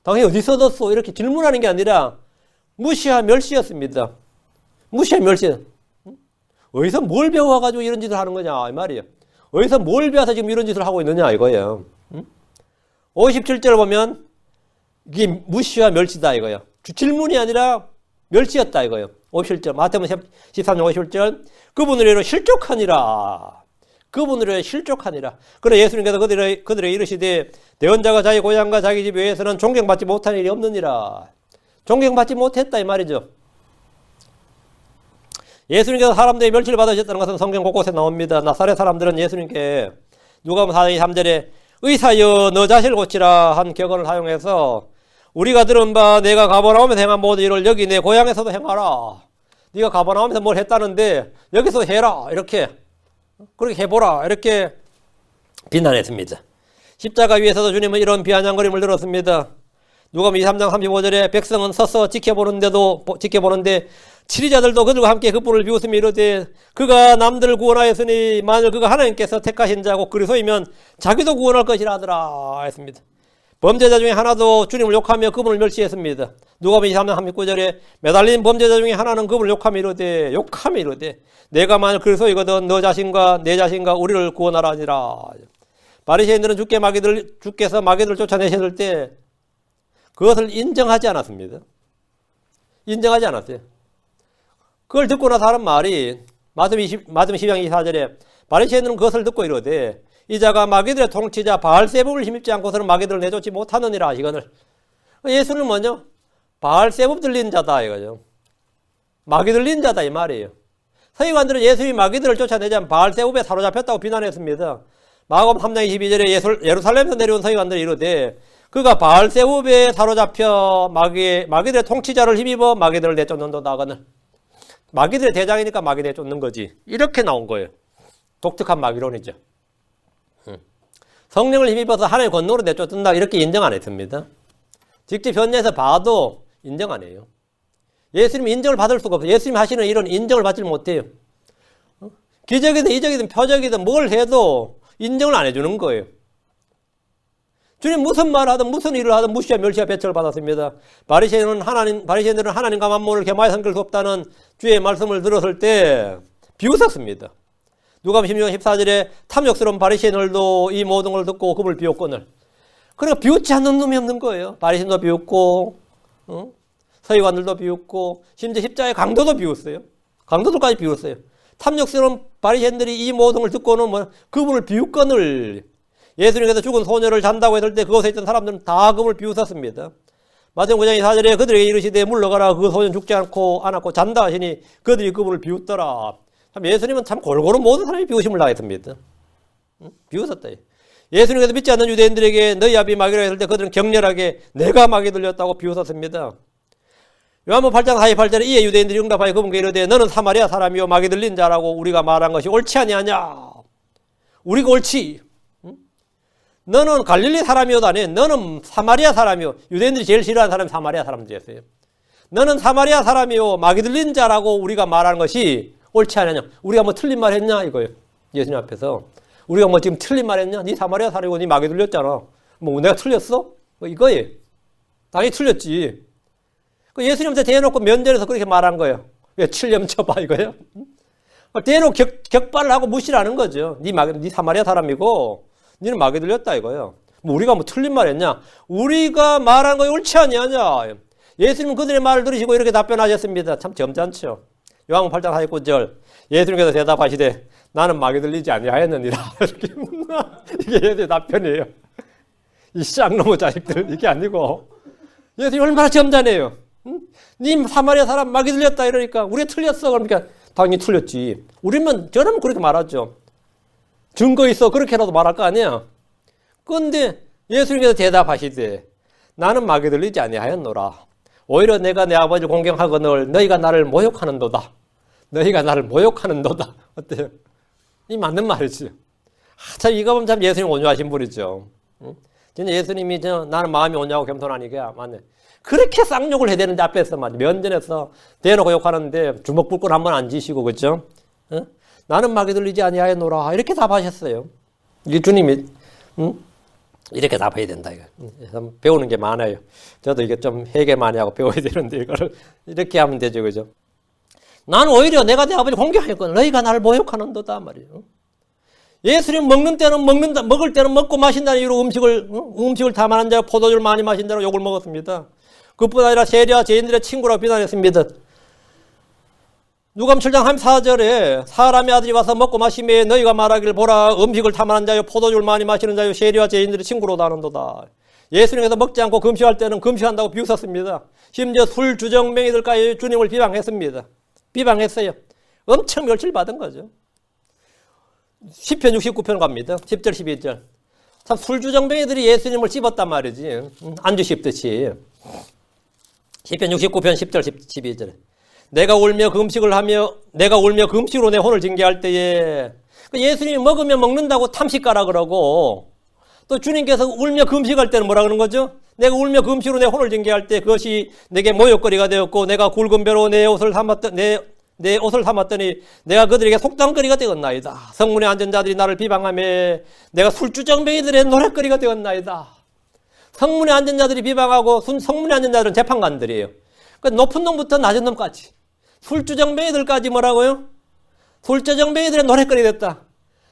당연히 어디서 얻었어? 이렇게 질문하는 게 아니라 무시와 멸시였습니다. 무시와 멸시. 어디서 뭘 배워가지고 이런 짓을 하는 거냐 이 말이에요. 어디서 뭘 배워서 지금 이런 짓을 하고 있느냐 이거예요. 57절을 보면 이게 무시와 멸시다 이거예요. 질문이 아니라 멸시였다 이거예요. 57절 마태복음 13장 57절. 그분을 위하여 실족하니라. 그분을 위하여 실족하니라. 그래 예수님께서 그들에게 이르시되, 대언자가 자기 고향과 자기 집 외에서는 존경받지 못한 일이 없느니라. 존경받지 못했다 이 말이죠. 예수님께서 사람들의 멸시를 받으셨다는 것은 성경 곳곳에 나옵니다. 나사렛 사람들은 예수님께 누가복음 4장 3절에 의사여 너 자신을 고치라 한 격언을 사용해서, 우리가 들은 바 내가 가버나움에서 행한 모든 일을 여기 내 고향에서도 행하라. 네가 가버나움에서 뭘 했다는데 여기서 해라. 이렇게 그렇게 해보라. 이렇게 비난했습니다. 십자가 위에서도 주님은 이런 비아냥거림을 들었습니다. 누가복음 23장 35절에 백성은 서서 지켜보는데 치리자들도 그들과 함께 그 뿔을 비웃으며 이르되, 그가 남들을 구원하였으니 만일 그가 하나님께서 택하신 자고 그리스도이면 자기도 구원할 것이라 하더라 했습니다. 범죄자 중에 하나도 주님을 욕하며 그분을 멸시했습니다. 누가복음 23장 39절에 매달린 범죄자 중에 하나는 그분을 욕하며 이르되 내가 만일 그리스도이거든 너 자신과 내 자신과 우리를 구원하라 하니라. 바리새인들은 주께서 마귀들을 쫓아내셨을 때 그것을 인정하지 않았습니다. 인정하지 않았어요. 그걸 듣고 나서 하는 말이 마태복음 12장 24절에 바리새인들은 그것을 듣고 이르되, 이 자가 마귀들의 통치자 바알세붑을 힘입지 않고서는 마귀들을 내쫓지 못하느니라. 이거를 예수는 뭐죠? 바알세붑 들린 자다 이거죠. 마귀 들린 자다 이 말이에요. 서기관들은 예수님이 마귀들을 쫓아내자면 바알세붑에 사로잡혔다고 비난했습니다. 마가복음 3장 22절에 예루살렘에서 내려온 서기관들이 이르되, 그가 바알세붑에 사로잡혀 마귀들의 통치자를 힘입어 마귀들을 내쫓는도다 하거늘. 마귀들의 대장이니까 마귀 내쫓는 거지. 이렇게 나온 거예요. 독특한 마귀론이죠. 성령을 힘입어서 하나님의 권능으로 내쫓는다 이렇게 인정 안 했습니다. 직접 현장에서 봐도 인정 안 해요. 예수님이 인정을 받을 수가 없어요. 예수님이 하시는 일은 인정을 받지 못해요. 기적이든 이적이든 표적이든 뭘 해도 인정을 안 해주는 거예요. 주님 무슨 말을 하든 무슨 일을 하든 무시와 멸시와 배척을 받았습니다. 바리새인들은 하나님과 만몬을 겸하여 섬길 수 없다는 주의 말씀을 들었을 때 비웃었습니다. 누가복음 16장 14절에 탐욕스러운 바리새인들도 이 모든 걸 듣고 그분을 비웃거늘. 그러니까 비웃지 않는 놈이 없는 거예요. 바리새인도 비웃고 서기관들도 비웃고 심지어 십자가의 강도도 비웃어요. 강도들까지 비웃어요. 탐욕스러운 바리새인들이 이 모든 걸 듣고는 뭐 그분을 비웃거늘. 예수님께서 죽은 소녀를 잔다고 했을 때 그곳에 있던 사람들은 다 그분을 비웃었습니다. 마태복음 9장 4절에 그들에게 이르시되 물러가라 그 소년 죽지 않고 잔다 하시니 그들이 그분을 비웃더라. 참 예수님은 참 골고루 모든 사람이 비웃음을 당했습니다. 비웃었다. 예수님께서 믿지 않는 유대인들에게 너희 아비 마귀라 했을 때 그들은 격렬하게 내가 마귀 들렸다고 비웃었습니다. 요한복음 8장 48절에 이에 유대인들이 응답하여 그분께 이르되 너는 사마리아 사람이요 마귀 들린 자라고 우리가 말한 것이 옳지 아니하냐. 우리가 옳지. 너는 갈릴리 사람이어도 아니에요. 너는 사마리아 사람이요. 유대인들이 제일 싫어하는 사람이 사마리아 사람들이었어요. 너는 사마리아 사람이요 마귀 들린 자라고 우리가 말하는 것이 옳지 않느냐. 우리가 뭐 틀린 말 했냐 이거예요. 예수님 앞에서. 우리가 뭐 지금 틀린 말 했냐? 네 사마리아 사람이고 네 마귀 들렸잖아. 뭐 내가 틀렸어? 뭐 이거예요. 당연히 틀렸지. 예수님한테 대놓고 면전에서 그렇게 말한 거예요. 왜 칠렴 쳐봐 이거예요? 대놓고 격발을 하고 무시를 하는 거죠. 네 사마리아 사람이고 너는 마귀 들렸다 이거예요. 뭐 우리가 뭐 틀린 말 했냐? 우리가 말한 거 옳지 아니하냐? 예수님은 그들의 말을 들으시고 이렇게 답변하셨습니다. 참 점잖죠. 요한복음 8장 49절 예수님께서 대답하시되 나는 마귀 들리지 아니하였느니라. 이렇게 이게 예수님의 답변이에요. 이 쌍놈의 자식들 이게 아니고 예수님 얼마나 점잖해요. 응? 네 사마리아 사람 마귀 들렸다 이러니까 우리가 틀렸어. 그러니까 당연히 틀렸지. 우리면 저러면 그렇게 말하죠. 증거 있어 그렇게라도 말할 거 아니야. 그런데 예수님께서 대답하시되 나는 마귀 들리지 아니하였노라. 오히려 내가 내 아버지를 공경하거늘 너희가 나를 모욕하는도다. 너희가 나를 모욕하는도다. 어때요? 이 맞는 말이지. 참 이거 보면 참 예수님 온유하신 분이죠. 응? 진짜 예수님이 나는 마음이 온유하고 겸손하니까 맞네. 그렇게 쌍욕을 해야 되는데 앞에서 말이야. 면전에서 대놓고 욕하는데 주먹 불끈 한번 안 지시고 그죠? 응? 나는 마귀 들리지 아니하였노라. 이렇게 답하셨어요. 이게 주님이 이렇게 답해야 된다. 이거. 배우는 게 많아요. 저도 이게 좀 회개 많이 하고 배워야 되는데 이거를 이렇게 하면 되죠. 그죠? 나는 오히려 내가 내 아버지 공경하였거든. 너희가 나를 모욕하는도다 말이에요. 예수님 먹는 때는 먹는다, 먹을 때는 먹고 마신다는 이유로 음식을 탐하는 자, 포도주를 많이 마신 자로 욕을 먹었습니다. 그뿐 아니라 세리와 죄인들의 친구라고 비난했습니다. 누가복음 7장 34절에 사람의 아들이 와서 먹고 마시매 너희가 말하기를 보라 음식을 탐하는 자요 포도주를 많이 마시는 자요 세리와 죄인들의 친구로 다는도다. 예수님께서 먹지 않고 금식할 때는 금식한다고 비웃었습니다. 심지어 술 주정뱅이들까지 주님을 비방했습니다. 비방했어요. 엄청 멸치를 거죠. 시편 69편 갑니다. 10절 12절. 참 술주정뱅이들이 예수님을 씹었단 말이지. 안주 씹듯이. 시편 69편 10절 12절. 내가 울며 금식을 하며 내가 울며 금식으로 내 혼을 징계할 때에 예수님이 먹으면 먹는다고 탐식가라 그러고 또 주님께서 울며 금식할 때는 뭐라 그러는 거죠? 내가 울며 금식으로 내 혼을 징계할 때 그것이 내게 모욕거리가 되었고 내가 굵은 배로 내 옷을 삼았더니 내가 그들에게 속담거리가 되었나이다. 성문에 앉은 자들이 나를 비방하며 내가 술주정뱅이들의 노랫거리가 되었나이다. 성문에 앉은 자들이 비방하고 성문에 앉은 자들은 재판관들이에요. 그러니까 높은 놈부터 낮은 놈까지 술주정뱅이들까지 뭐라고요? 술주정뱅이들의 노랫거리 됐다.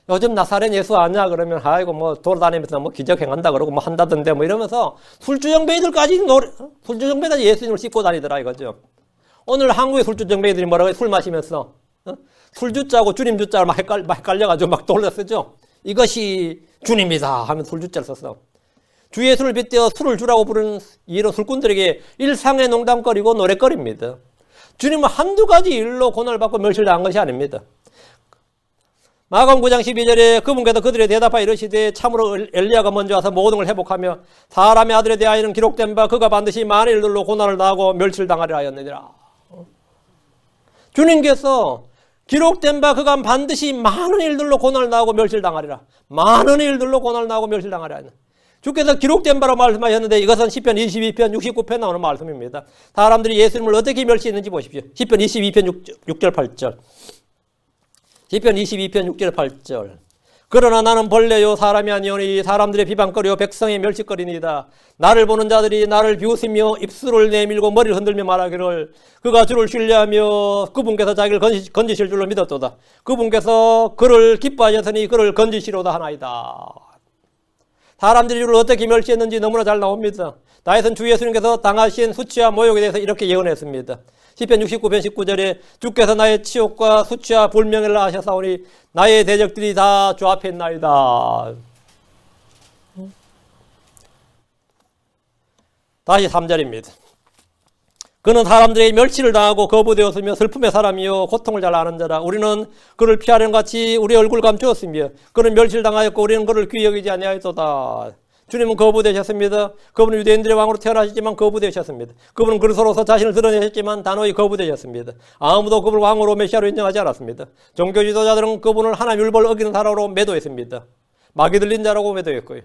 요즘 나사렛 예수 아냐 그러면 아이고 뭐 돌아다니면서 뭐 기적행한다 그러고 뭐 한다던데 뭐 이러면서 술주정뱅이들까지 술주정뱅이들까지 예수님을 씹고 다니더라 이거죠. 오늘 한국의 술주정뱅이들이 뭐라고 술 마시면서 술주자고 주님 주자를 막 헷갈려가지고 막 돌려 쓰죠. 이것이 주님이다 하면 술주자를 썼어. 주 예수를 빗대어 술을 주라고 부르는 이런 술꾼들에게 일상의 농담거리고 노랫거리입니다. 주님은 한두 가지 일로 고난을 받고 멸실당한 것이 아닙니다. 마가복음 9장 12절에 그분께서 그들의 대답하여 이르시되 참으로 엘리야가 먼저 와서 모든 걸 회복하며 사람의 아들에 대하여는 기록된 바 그가 반드시 많은 일들로 고난을 당하고 멸실당하리라 하였느니라. 주님께서 기록된 바 그가 반드시 많은 일들로 고난을 당하고 멸실당하리라. 많은 일들로 고난을 당하고 멸실당하리라. 주께서 기록된 바로 말씀하셨는데 이것은 시편 22편 69편 나오는 말씀입니다. 사람들이 예수님을 어떻게 멸시했는지 보십시오. 시편 22편 6절 8절. 시편 22편 6절 8절. 그러나 나는 벌레요 사람이 아니오니 사람들의 비방거리요 백성의 멸시거리니이다. 나를 보는 자들이 나를 비웃으며 입술을 내밀고 머리를 흔들며 말하기를 그가 주를 신뢰하며 그분께서 자기를 건지실 줄로 믿었도다. 그분께서 그를 기뻐하셨으니 그를 건지시로다 하나이다. 사람들이 주를 어떻게 멸시했는지 너무나 잘 나옵니다. 다윗은 주 예수님께서 당하신 수치와 모욕에 대해서 이렇게 예언했습니다. 시편 69편 19절에 주께서 나의 치욕과 수치와 불명예를 하셨사오니 나의 대적들이 다 주 앞에 있나이다. 다시 3절입니다. 그는 사람들에게 멸시를 당하고 거부되었으며 슬픔의 사람이요 고통을 잘 아는 자라. 우리는 그를 피하려는 같이 우리 얼굴 감추었으며 그는 멸시를 당하였고 우리는 그를 귀히 여기지 아니하였도다. 주님은 거부되셨습니다. 그분은 유대인들의 왕으로 태어나셨지만 거부되셨습니다. 그분은 그리스도로서 자신을 드러내셨지만 단호히 거부되셨습니다. 아무도 그분을 왕으로 메시아로 인정하지 않았습니다. 종교 지도자들은 그분을 하나님 율법을 어기는 사람으로 매도했습니다. 마귀 들린 자라고 매도했고요.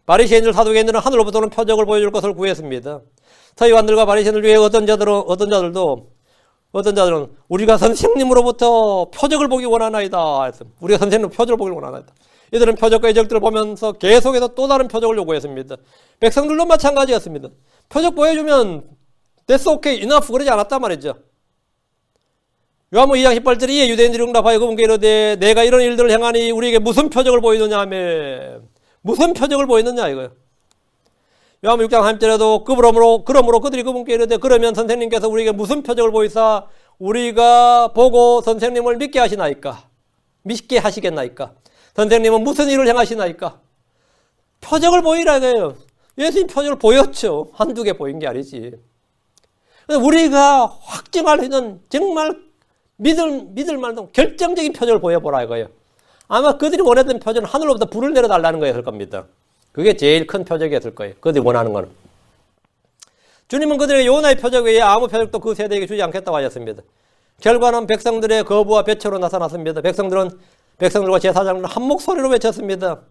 바리새인들 사두개인들은 하늘로부터는 표적을 보여줄 것을 구했습니다. 서기관들과 바리새인들 중에 어떤 자들은 우리가 선생님으로부터 표적을 보기 원하나이다. 우리가 선생님 표적을 보기 원하나이다. 이들은 표적과 이적들을 보면서 계속해서 또 다른 표적을 요구했습니다. 백성들도 마찬가지였습니다. 표적 보여주면 that's okay, enough 그러지 않았단 말이죠. 요한복음 2장 18절에 이에 유대인들이 응답하여 그분께 이르되 내가 이런 일들을 행하니 우리에게 무슨 표적을 보이느냐 하며 무슨 표적을 보이느냐 이거예요. 요한복음 6장 3절에도 그러므로 그들이 그분께 이르되 그러면 선생님께서 우리에게 무슨 표적을 보이사 우리가 보고 선생님을 믿게 하시나이까? 믿게 하시겠나이까? 선생님은 무슨 일을 행하시나이까? 표적을 보이라 이거예요. 예수님 표적을 보였죠. 한두 개 보인 게 아니지. 우리가 확증할 수 있는 정말 믿을 만한 결정적인 표적을 보여보라 이거예요. 아마 그들이 원했던 표적은 하늘로부터 불을 내려달라는 거였을 겁니다. 그게 제일 큰 표적이었을 거예요. 그들이 원하는 거는. 주님은 그들에게 요나의 표적 외에 아무 표적도 그 세대에게 주지 않겠다고 하셨습니다. 결과는 백성들의 거부와 배척으로 나타났습니다. 백성들과 제사장들은 한 목소리로 외쳤습니다.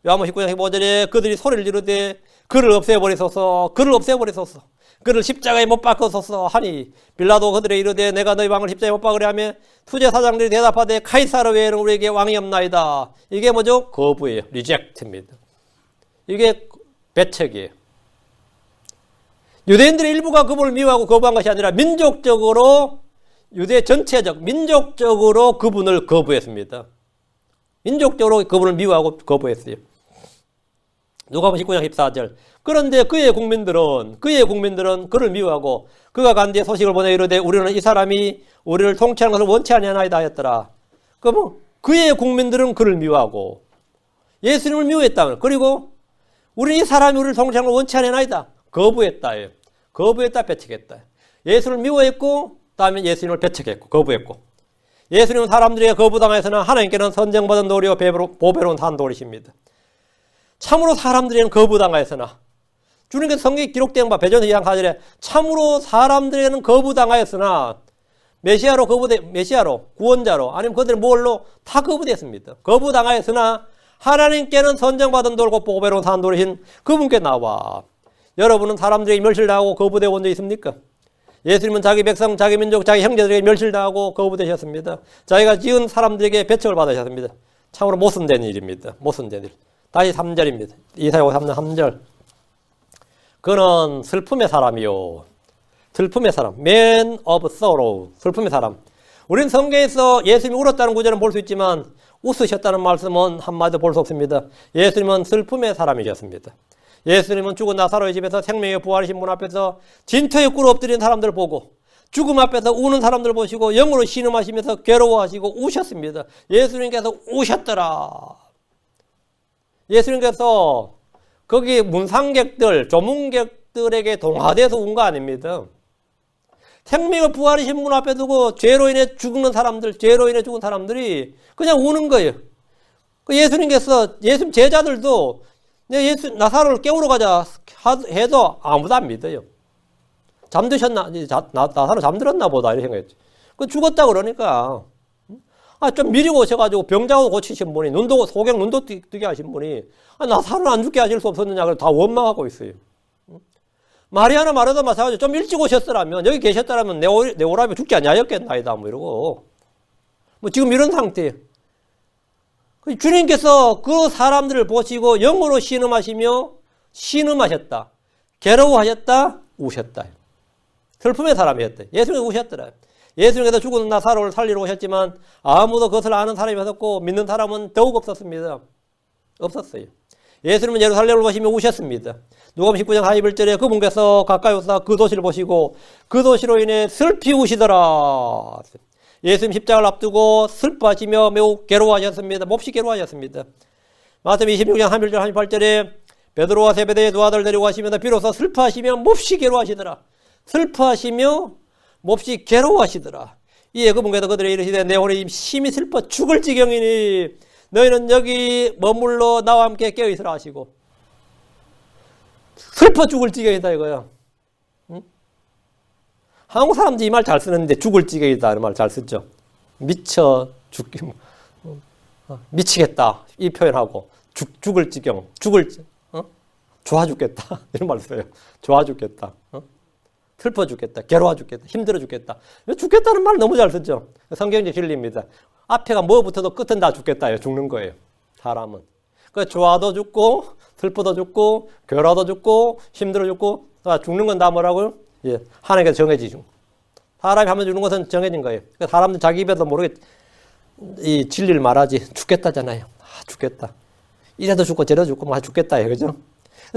요한복음 19장 15절에 그들이 소리를 지르되 그를 없애버리소서, 그를 없애버리소서, 그를 십자가에 못 박으소서 하니 빌라도 그들의 이르되 내가 너희 왕을 십자가에 못 박으려 하며 투제사장들이 대답하되 카이사르 외에는 우리에게 왕이 없나이다. 이게 뭐죠? 거부예요. 리젝트입니다. 이게 배척이에요. 유대인들의 일부가 그분을 미워하고 거부한 것이 아니라 민족적으로 유대 전체적 민족적으로 그분을 거부했습니다. 민족적으로 그분을 미워하고 거부했어요. 누가복음 19장 14절 그런데 그의 국민들은 그를 미워하고 그가 간 뒤에 소식을 보내 이르되 우리는 이 사람이 우리를 통치하는 것을 원치 아니하나이다 하였더라. 그럼 그의 국민들은 그를 미워하고 예수님을 미워했다. 그리고 우리는 이 사람이 우리를 통치하는 것을 원치 아니하나이다. 거부했다. 거부했다 배척했다. 예수를 미워했고 다음에 예수님을 배척했고 거부했고 예수님은 사람들에게 거부당하였으나 하나님께는 선정받은 도리와 보배로운 산도리십니다. 참으로 사람들에게는 거부당하였으나 주님께서 성경에 기록된 바 베드로전서 2장 4절에 참으로 사람들에게는 거부당하였으나 메시아로 구원자로 아니면 그들은 뭘로 다 거부됐습니다. 거부당하였으나 하나님께는 선정받은 돌고 보배로운 산도리신 그분께 나와. 여러분은 사람들에게 멸실당하고 거부되어 본 적 있습니까? 예수님은 자기 백성, 자기 민족, 자기 형제들에게 멸실당하고 거부되셨습니다. 자기가 지은 사람들에게 배척을 받으셨습니다. 참으로 모순된 일입니다. 모순된 일. 다시 3절입니다. 이사야 53장 3절. 그는 슬픔의 사람이요. 슬픔의 사람. Man of sorrow. 슬픔의 사람. 우린 성경에서 예수님이 울었다는 구절은 볼 수 있지만 웃으셨다는 말씀은 한마디도 볼 수 없습니다. 예수님은 슬픔의 사람이셨습니다. 예수님은 죽은 나사로의 집에서 생명의 부활이신 분 앞에서 진토에 꿇어 엎드린 사람들을 보고 죽음 앞에서 우는 사람들을 보시고 영으로 신음하시면서 괴로워하시고 우셨습니다. 예수님께서 우셨더라. 예수님께서 거기 문상객들, 조문객들에게 동화돼서 운 거 아닙니다. 생명의 부활이신 분 앞에 두고 죄로 인해 죽는 사람들, 죄로 인해 죽은 사람들이 그냥 우는 거예요. 예수님께서, 예수님 제자들도 나사로를 깨우러 가자 해도 아무도 안 믿어요. 잠드셨나? 나사로 잠들었나 보다 이렇게 생각했죠. 죽었다 그러니까 좀 미리고 오셔가지고 병자고 고치신 분이 소경 눈도 뜨게 하신 분이 나사로는 안 죽게 하실 수 없었느냐 그래서 다 원망하고 있어요. 마리아나 마르다 마찬가지로 좀 일찍 오셨더라면 여기 계셨더라면 내 오라비 죽지 아니하였겠나이다 뭐 이러고 지금 이런 상태예요. 주님께서 그 사람들을 보시고 영으로 신음하셨다. 괴로워하셨다. 우셨다. 슬픔의 사람이었다. 예수님께서 우셨더라. 예수님께서 죽은 나사로를 살리러 오셨지만 아무도 그것을 아는 사람이 없었고 믿는 사람은 더욱 없었습니다. 없었어요. 예수님은 예루살렘을 보시며 우셨습니다. 누가복음 19장 41절에 그분께서 가까이 오사 그 도시를 보시고 그 도시로 인해 슬피 우시더라. 예수님 십자가를 앞두고 슬퍼하시며 매우 괴로워하셨습니다. 몹시 괴로워하셨습니다. 마태복음 26장 31절 38절에 베드로와 세베대의 두 아들 데리고 가시면서 비로소 슬퍼하시며 몹시 괴로워하시더라. 슬퍼하시며 몹시 괴로워하시더라. 이에 그분께서 그들에게 이르시되 내 혼이 심히 슬퍼 죽을 지경이니 너희는 여기 머물러 나와 함께 깨어있으라 하시고. 슬퍼 죽을 지경이다 이거야. 응? 한국 사람들이 이 말 잘 쓰는데 죽을 지경이다 이런 말 잘 쓰죠. 미쳐 죽기 미치겠다 이 표현하고 죽을 지경 좋아 죽겠다 이런 말 써요. 좋아 죽겠다. 슬퍼 죽겠다. 괴로워 죽겠다. 힘들어 죽겠다. 죽겠다는 말 너무 잘 쓰죠. 성경적 진리입니다. 앞에가 뭐 붙어도 끝은 다 죽겠다. 죽는 거예요. 사람은. 그 좋아도 죽고 슬퍼도 죽고 괴로워도 죽고 힘들어 죽고 죽는 건 다 뭐라고요? 예, 하나님께서 정해지죠. 사람이 하면 죽는 것은 정해진 거예요. 사람들 자기 입에도 모르게 이 진리를 말하지. 죽겠다잖아요. 죽겠다. 이래도 죽고 저래도 죽고 뭐 죽겠다. 그죠?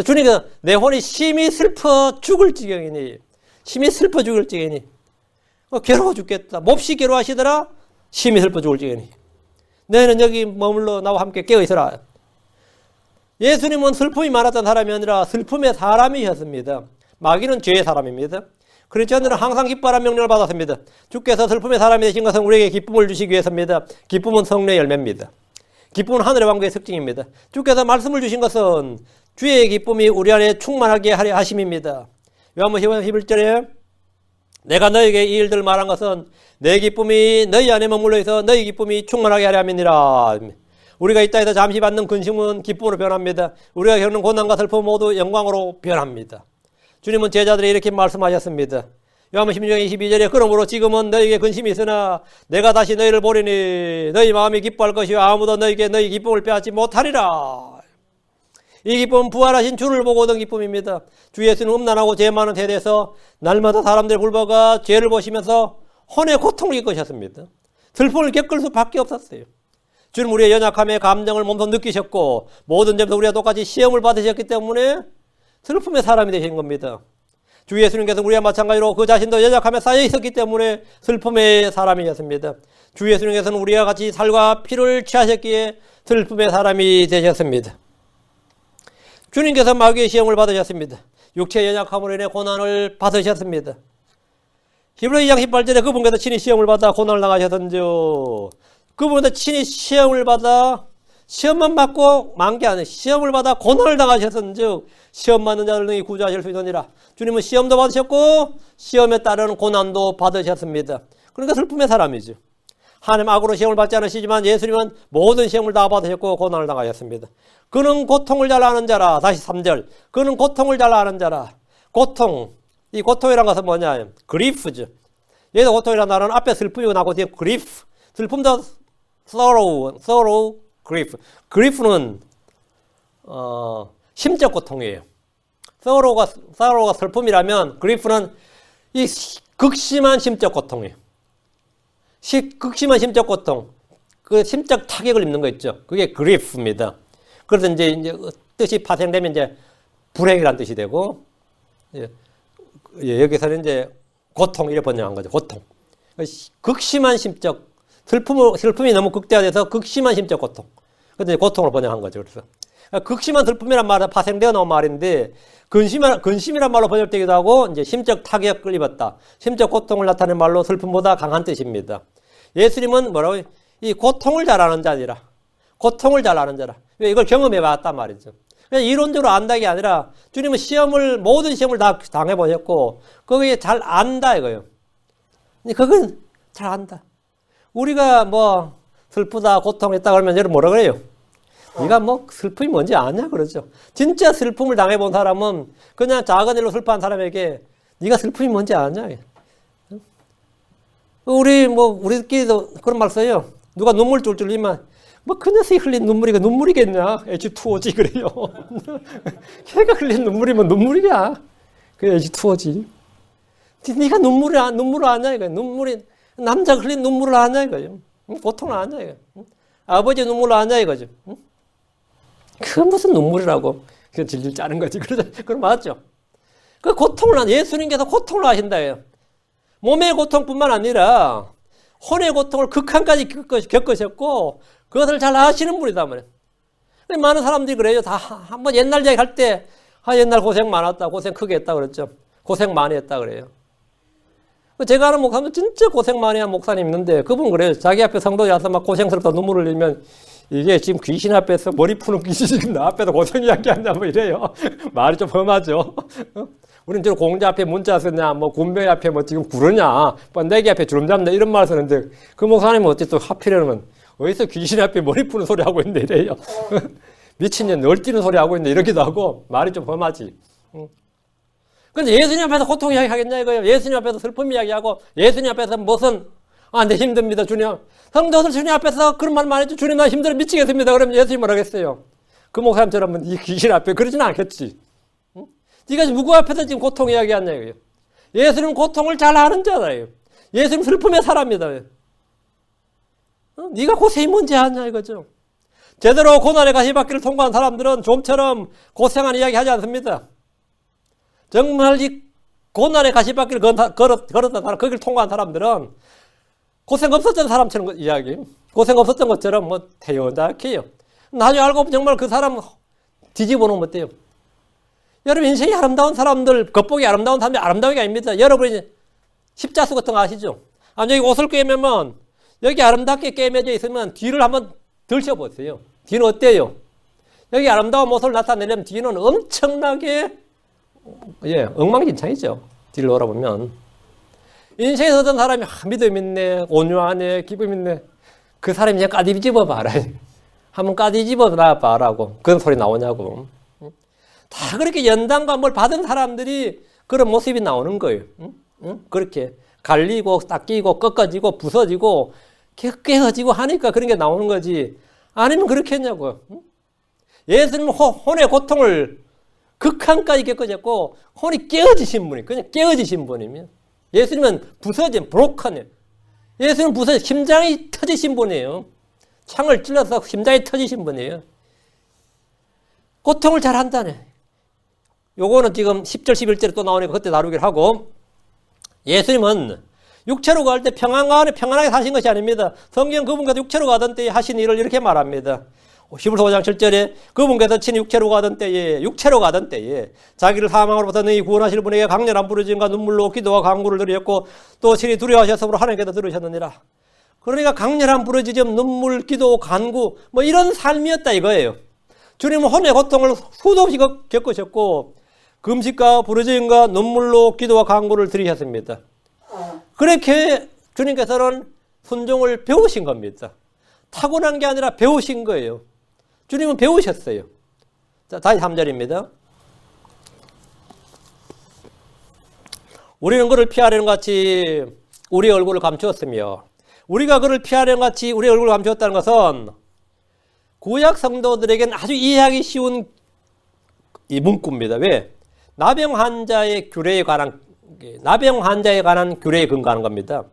주님께서 내 혼이 심히 슬퍼 죽을 지경이니 심히 슬퍼 죽을 지경이니 괴로워 죽겠다. 몹시 괴로워하시더라. 심히 슬퍼 죽을 지경이니 너희는 여기 머물러 나와 함께 깨어있으라. 예수님은 슬픔이 많았던 사람이 아니라 슬픔의 사람이셨습니다. 마귀는 죄의 사람입니다. 그리스도인들은 항상 기뻐하라는 명령을 받았습니다. 주께서 슬픔의 사람이 되신 것은 우리에게 기쁨을 주시기 위해서입니다. 기쁨은 성령의 열매입니다. 기쁨은 하늘의 왕국의 특징입니다. 주께서 말씀을 주신 것은 주의 기쁨이 우리 안에 충만하게 하려 하심입니다. 요한복음 11절에 내가 너에게 이 일들을 말한 것은 내 기쁨이 너희 안에 머물러 있어 너희 기쁨이 충만하게 하려 함이니라. 우리가 이 땅에서 잠시 받는 근심은 기쁨으로 변합니다. 우리가 겪는 고난과 슬픔 모두 영광으로 변합니다. 주님은 제자들이 이렇게 말씀하셨습니다. 요한복음 16장 22절에 그러므로 지금은 너희에게 근심이 있으나 내가 다시 너희를 보리니 너희 마음이 기뻐할 것이요 아무도 너희에게 너희 기쁨을 빼앗지 못하리라. 이 기쁨은 부활하신 주를 보고 얻은 기쁨입니다. 주 예수는 음란하고 죄 많은 세대에서 날마다 사람들의 굴복과 죄를 보시면서 혼의 고통을 겪으셨습니다. 슬픔을 겪을 수밖에 없었어요. 주는 우리의 연약함의 감정을 몸소 느끼셨고 모든 점에서 우리와 똑같이 시험을 받으셨기 때문에 슬픔의 사람이 되신 겁니다. 주 예수님께서 우리와 마찬가지로 그 자신도 연약함에 쌓여 있었기 때문에 슬픔의 사람이셨습니다. 주 예수님께서는 우리와 같이 살과 피를 취하셨기에 슬픔의 사람이 되셨습니다. 주님께서 마귀의 시험을 받으셨습니다. 육체의 연약함으로 인해 고난을 받으셨습니다. 히브리 2장 18절에 그분께서 친히 시험을 받아 고난을 당하셨던즉 그분께서 친히 시험을 받아 시험만 받고 만 게 아니에요. 시험을 받아 고난을 당하셨던즉 시험 받는 자를 능히 구조하실 수 있느니라. 주님은 시험도 받으셨고 시험에 따르는 고난도 받으셨습니다. 그러니까 슬픔의 사람이죠. 하나님 악으로 시험을 받지 않으시지만 예수님은 모든 시험을 다 받으셨고 고난을 당하셨습니다. 그는 고통을 잘 아는 자라. 다시 3절. 그는 고통을 잘 아는 자라. 고통. 이 고통이란 것은 뭐냐? 그리프죠. 여기서 고통이라는 단어는 앞에 슬픔이 나고 뒤에 그리프. 슬픔도 sorrow, grief. grief는 심적 고통이에요. sorrow가 슬픔이라면 grief는 이 극심한 심적 고통이에요. 극심한 심적 고통. 그 심적 타격을 입는 거 있죠. 그게 grief입니다. 그래서 이제 뜻이 파생되면 이제 불행이라는 뜻이 되고, 여기서는 이제 고통 이렇게 번역한 거죠. 고통. 극심한 심적 슬픔이 너무 극대화돼서 극심한 심적 고통. 그래서 고통을 번역한 거죠. 그래서 극심한 슬픔이란 말은 파생되어 나온 말인데 근심이란 말로 번역되기도 하고 이제 심적 타격을 입었다. 심적 고통을 나타내는 말로 슬픔보다 강한 뜻입니다. 예수님은 뭐라고? 이 고통을 잘 아는 자니라. 고통을 잘 아는 자라. 왜 이걸 경험해 봤단 말이죠. 그냥 이론적으로 안다는 게 아니라 주님은 모든 시험을 다 당해보셨고 거기에 잘 안다 이거예요. 그건 잘 안다. 우리가 뭐 슬프다 고통했다 그러면 여러분 뭐라 그래요? 네가 뭐 슬픔이 뭔지 아냐 그러죠. 진짜 슬픔을 당해본 사람은 그냥 작은 일로 슬퍼한 사람에게 네가 슬픔이 뭔지 아냐. 우리끼리도 그런 말 써요. 누가 눈물 쫄쫄리면 뭐 그 녀석이 흘린 눈물이가 눈물이겠냐? H2O지 그래요. 걔가 흘린 눈물이면 눈물이야. 그 H2O지. 네가 눈물을 아냐 이거야. 남자가 흘린 눈물을 아냐 이거죠. 고통을 아냐 이거야. 아버지 눈물을 아냐 이거죠. 그 무슨 눈물이라고. 그 질질 짜는 거지. 그럼 맞죠? 그 고통을, 예수님께서 고통을 하신다예요. 몸의 고통뿐만 아니라 혼의 고통을 극한까지 겪으셨고 그것을 잘 아시는 분이다 말이에요. 많은 사람들이 그래요. 다 한번 옛날 얘기 할 때 옛날 고생 많았다, 고생 크게 했다 그랬죠. 고생 많이 했다 그래요. 제가 아는 목사님 진짜 고생 많이 한 목사님 있는데 그분 그래요. 자기 앞에 성도들이 와서 막 고생스럽다 눈물을 흘리면 이게 지금 귀신 앞에서 머리 푸는 귀신이 지금 나 앞에서 고생 이야기한다 뭐 이래요. 말이 좀 험하죠. 우린 저 공자 앞에 문자 쓰냐, 뭐 군병 앞에 뭐 지금 구르냐, 번데기 앞에 주름 잡냐 이런 말 쓰는데 그 목사님은 어찌 또 하필이면 어디서 귀신 앞에 머리 푸는 소리 하고 있는데 이래요. 미친년 널뛰는 소리 하고 있는데 이러기도 하고 말이 좀 험하지. 근데 예수님 앞에서 고통 이야기 하겠냐 이거예요. 예수님 앞에서 슬픔 이야기하고 예수님 앞에서 무슨 네 힘듭니다 주님. 성도들 주님 앞에서 그런 말만 해도 주님 나 힘들어 미치겠습니다. 그러면 예수님 뭐라겠어요? 그 목사님처럼 이 귀신 앞에 그러지는 않겠지. 네가 누구 앞에서 지금 고통 이야기하냐 이거예요. 예수님은 고통을 잘 아는 자잖아요. 예수님 슬픔의 사람이다. 네가 고생이 뭔지 아냐 이거죠. 제대로 고난의 가시밭길을 통과한 사람들은 좀처럼 고생한 이야기 하지 않습니다. 정말 이 고난의 가시밭길을 걸었던 사람, 거기를 통과한 사람들은 고생 없었던 사람처럼 이야기, 고생 없었던 것처럼 뭐 태연하게요. 나중에 알고 보면 정말 그 사람 뒤집어 놓으면 어때요? 여러분 인생이 아름다운 사람들, 겉보기 아름다운 사람들이 아름다운 게 아닙니다. 여러분이 십자수 같은 거 아시죠? 여기 옷을 꿰매면 여기 아름답게 꿰매져 있으면 뒤를 한번 들춰보세요. 뒤는 어때요? 여기 아름다운 모습을 나타내려면 뒤는 엄청나게 엉망진창이죠. 뒤를 돌아보면. 인생에서 어떤 사람이 믿음 있네, 온유하네, 기쁨 있네. 그 사람이 이제 까디집어 봐라. 한번 까디집어 봐라고. 그런 소리 나오냐고. 다 그렇게 연단과 뭘 받은 사람들이 그런 모습이 나오는 거예요. 그렇게 갈리고 닦이고 꺾어지고 부서지고 깨어지고 하니까 그런 게 나오는 거지. 아니면 그렇게 했냐고요. 예수님은 혼의 고통을 극한까지 겪으셨고 혼이 깨어지신 분이 그냥 깨어지신 분이면 예수님은 부서진 브로큰 예수님은 부서진 심장이 터지신 분이에요. 창을 찔러서 심장이 터지신 분이에요. 고통을 잘 한다네. 요거는 지금 10절 11절에 또 나오니까 그때 다루기를 하고 예수님은 육체로 갈 때 평안하게 사신 것이 아닙니다. 성경 그분께서 육체로 가던 때에 하신 일을 이렇게 말합니다. 히브리서 5장 7절에 그분께서 친히 육체로 가던 때에 자기를 사망으로부터 너희 구원하실 분에게 강렬한 부르짖음과 눈물로 기도와 간구를 드렸고 또 친히 두려워하셨으므로 하나님께서 들으셨느니라. 그러니까 강렬한 부르짖음, 눈물, 기도, 간구 뭐 이런 삶이었다 이거예요. 주님은 혼의 고통을 수도 없이 겪으셨고 금식과 부르짖음과 눈물로 기도와 간구를 드리셨습니다. 그렇게 주님께서는 순종을 배우신 겁니다. 타고난 게 아니라 배우신 거예요. 주님은 배우셨어요. 자, 다시 3절입니다. 우리는 그를 피하려는 같이 우리 얼굴을 감추었으며 우리가 그를 피하려는 같이 우리 얼굴을 감추었다는 것은 구약 성도들에게는 아주 이해하기 쉬운 이 문구입니다. 왜? 나병 환자의 규례에 관한 규례에 근거하는 겁니다.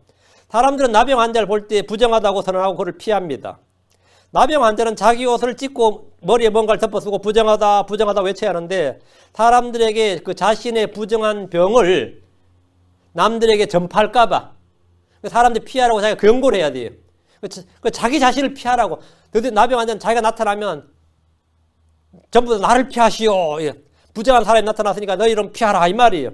사람들은 나병 환자를 볼 때 부정하다고 선언하고 그를 피합니다. 나병 환자는 자기 옷을 찢고 머리에 뭔가를 덮어쓰고 부정하다 외쳐야 하는데 사람들에게 그 자신의 부정한 병을 남들에게 전파할까봐 사람들이 피하라고 자기가 경고를 해야 돼요. 자기 자신을 피하라고. 나병 환자는 자기가 나타나면 전부 다 나를 피하시오. 부정한 사람이 나타났으니까 너희는 피하라 이 말이에요.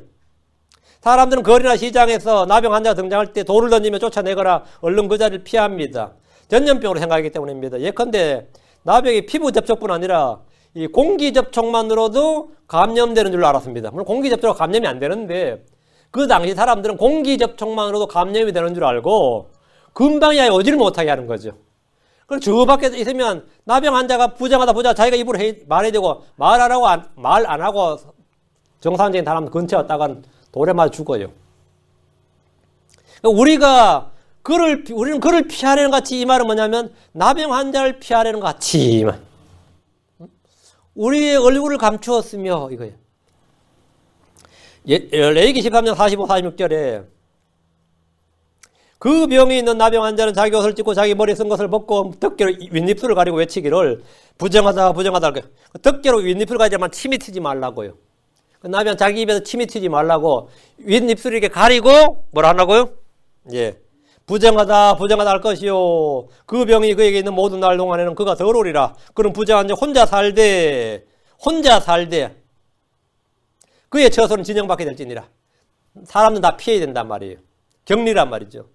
사람들은 거리나 시장에서 나병 환자가 등장할 때 돌을 던지며 쫓아내거나 얼른 그 자리를 피합니다. 전염병으로 생각하기 때문입니다. 예컨대 나병이 피부 접촉뿐 아니라 이 공기 접촉만으로도 감염되는 줄로 알았습니다. 물론 공기 접촉으로 감염이 안 되는데 그 당시 사람들은 공기 접촉만으로도 감염이 되는 줄 알고 금방이야 오지를 못하게 하는 거죠. 그럼 저 밖에 있으면 나병 환자가 부정하다 자기가 입으로 말해야 되고 말 안 하고 정상적인 사람 근처에 왔다간 돌에 맞아 죽어요. 우리는 그를 피하려는 같이 이 말은 뭐냐면 나병 환자를 피하려는 것 같이 우리의 얼굴을 감추었으며 이거예요. 레위기 13장 45, 46절에 그 병이 있는 나병 환자는 자기 옷을 찢고 자기 머리에 쓴 것을 벗고 덮개로 윗입술을 가리고 외치기를 부정하다 부정하다. 덮개로 윗입술을 가리지만 침이 튀지 말라고요. 나병 자기 입에서 침이 튀지 말라고 윗입술을 이렇게 가리고 뭐라 하라고요? 예. 부정하다 부정하다 할 것이요. 그 병이 그에게 있는 모든 날 동안에는 그가 더러우리라. 그럼 부정한 자 혼자 살되 그의 처소는 진영받게 될지니라. 사람들은 다 피해야 된단 말이에요. 격리란 말이죠.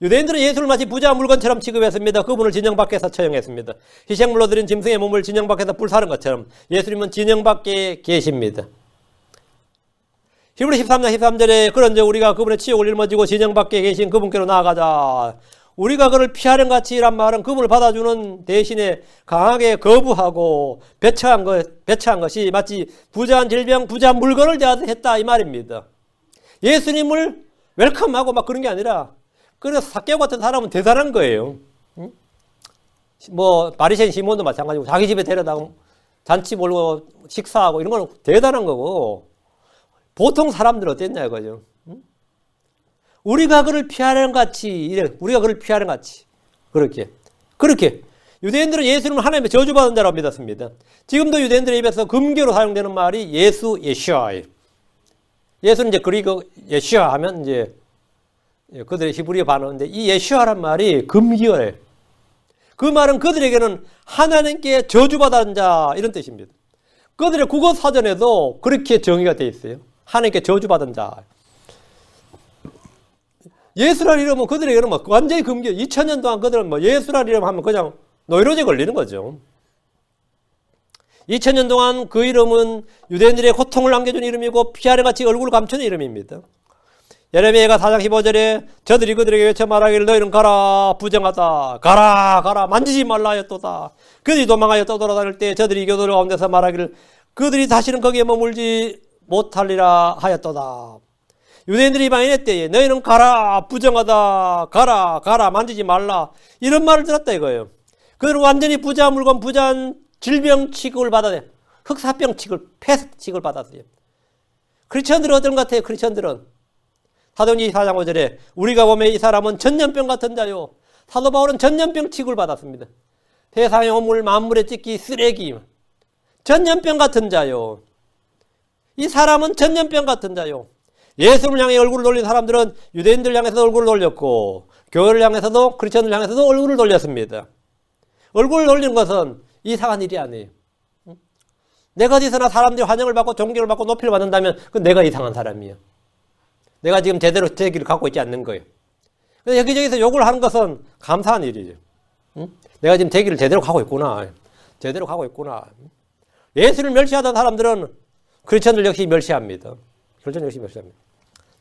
유대인들은 예수를 마치 부자 물건처럼 취급했습니다. 그분을 진영 밖에서 처형했습니다. 희생물로 드린 짐승의 몸을 진영 밖에서 불사른 것처럼 예수님은 진영 밖에 계십니다. 히브리 13장 13절에 그런즉 우리가 그분의 치욕을 일머지고 진영 밖에 계신 그분께로 나아가자. 우리가 그를 피하는 같이란 말은 그분을 받아주는 대신에 강하게 거부하고 배척한 것이 마치 부자한 질병, 부자한 물건을 대하했다 이 말입니다. 예수님을 웰컴하고 막 그런 게 아니라 그래서 삭개오 같은 사람은 대단한 거예요. 뭐 바리새인 시몬도 마찬가지고 자기 집에 데려다가 잔치 몰고 식사하고 이런 건 대단한 거고 보통 사람들은 어땠냐 이거죠. 우리가 그를 피하는 같이 이래 우리가 그를 피하는 같이 그렇게 유대인들은 예수님을 하나님의 저주받은 자라고 믿었습니다. 지금도 유대인들의 입에서 금교로 사용되는 말이 예수아예요. 예수는 이제 그리고 예수아 하면 이제 그들의 히브리어 반어인데 이 예수아란 말이 금기어예요. 그 말은 그들에게는 하나님께 저주받은 자 이런 뜻입니다. 그들의 국어 사전에도 그렇게 정의가 되어 있어요. 하나님께 저주받은 자. 예수라는 이름은 그들에게는 뭐 완전히 금기어. 2000년 동안 그들은 뭐 예수라는 이름 하면 그냥 노이로제 걸리는 거죠. 2000년 동안 그 이름은 유대인들의 고통을 남겨준 이름이고 피하는 같이 얼굴을 감추는 이름입니다. 예레미야가 4장 15절에 저들이 그들에게 외쳐 말하기를 너희는 가라 부정하다 가라 만지지 말라 하였도다. 그들이 도망하여 떠돌아다닐 때 저들이 교도를 가운데서 말하기를 그들이 다시는 거기에 머물지 못하리라 하였도다. 유대인들이 이방인의 때에 너희는 가라 부정하다 가라 만지지 말라 이런 말을 들었다 이거예요. 그들은 완전히 부자한 물건 부자한 질병 취급을 받아야 흑사병 취급 폐스 취급을 받았어요. 크리스천들은 어떤 것 같아요? 크리스천들은 사도행전 4장 5절에 우리가 보면 이 사람은 전염병 같은 자요. 사도 바울은 전염병 취급을 받았습니다. 세상의 오물 만물에 찢기 쓰레기 전염병 같은 자요. 이 사람은 전염병 같은 자요. 예수를 향해 얼굴을 돌린 사람들은 유대인들 향해서도 얼굴을 돌렸고 교회를 향해서도 크리스천들 향해서도 얼굴을 돌렸습니다. 얼굴을 돌리는 것은 이상한 일이 아니에요. 내가 어디서나 사람들이 환영을 받고 존경을 받고 높이를 받는다면 그건 내가 이상한 사람이에요. 내가 지금 제대로 되기를 갖고 있지 않는 거예요. 그래서 여기저기서 욕을 하는 것은 감사한 일이죠. 내가 지금 되기를 제대로 가고 있구나. 예수를 멸시하던 사람들은 크리스천들 역시 멸시합니다.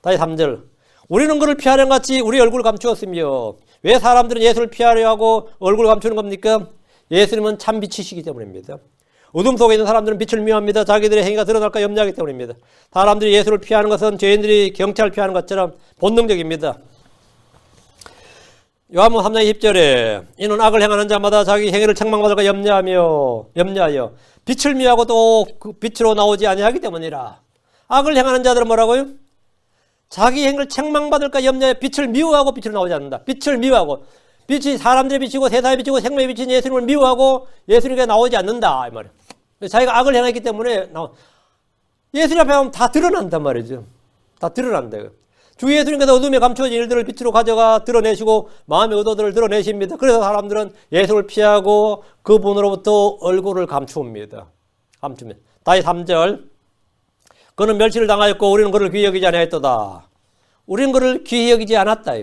다시 3절. 우리는 그를 피하는 같이 우리 얼굴을 감추었으며 왜 사람들은 예수를 피하려 하고 얼굴을 감추는 겁니까? 예수님은 참 빛이시기 때문입니다. 어둠 속에 있는 사람들은 빛을 미워합니다. 자기들의 행위가 드러날까 염려하기 때문입니다. 사람들이 예수를 피하는 것은 죄인들이 경찰을 피하는 것처럼 본능적입니다. 요한복음 3장 20절에 이는 악을 행하는 자마다 자기 행위를 책망받을까 염려하여 빛을 미워하고 또 그 빛으로 나오지 아니하기 때문이라. 악을 행하는 자들은 뭐라고요? 자기 행위를 책망받을까 염려하여 빛을 미워하고 빛으로 나오지 않는다. 빛을 미워하고 빛이 사람들의 빛이고 세상의 빛이고 생명의 빛인 예수님을 미워하고 예수님께 나오지 않는다 이 말이에요. 자기가 악을 행했기 때문에 예수님 앞에 하면 다 드러난단 말이죠. 다 드러난다. 주 예수님께서 어둠에 감추어진 일들을 빛으로 가져가 드러내시고 마음의 의도들을 드러내십니다. 그래서 사람들은 예수를 피하고 그분으로부터 얼굴을 감춥니다. 다시 3절. 그는 멸시를 당하였고 우리는 그를 귀히 여기지 아니하였도다. 우리는 그를 귀히 여기지 않았다.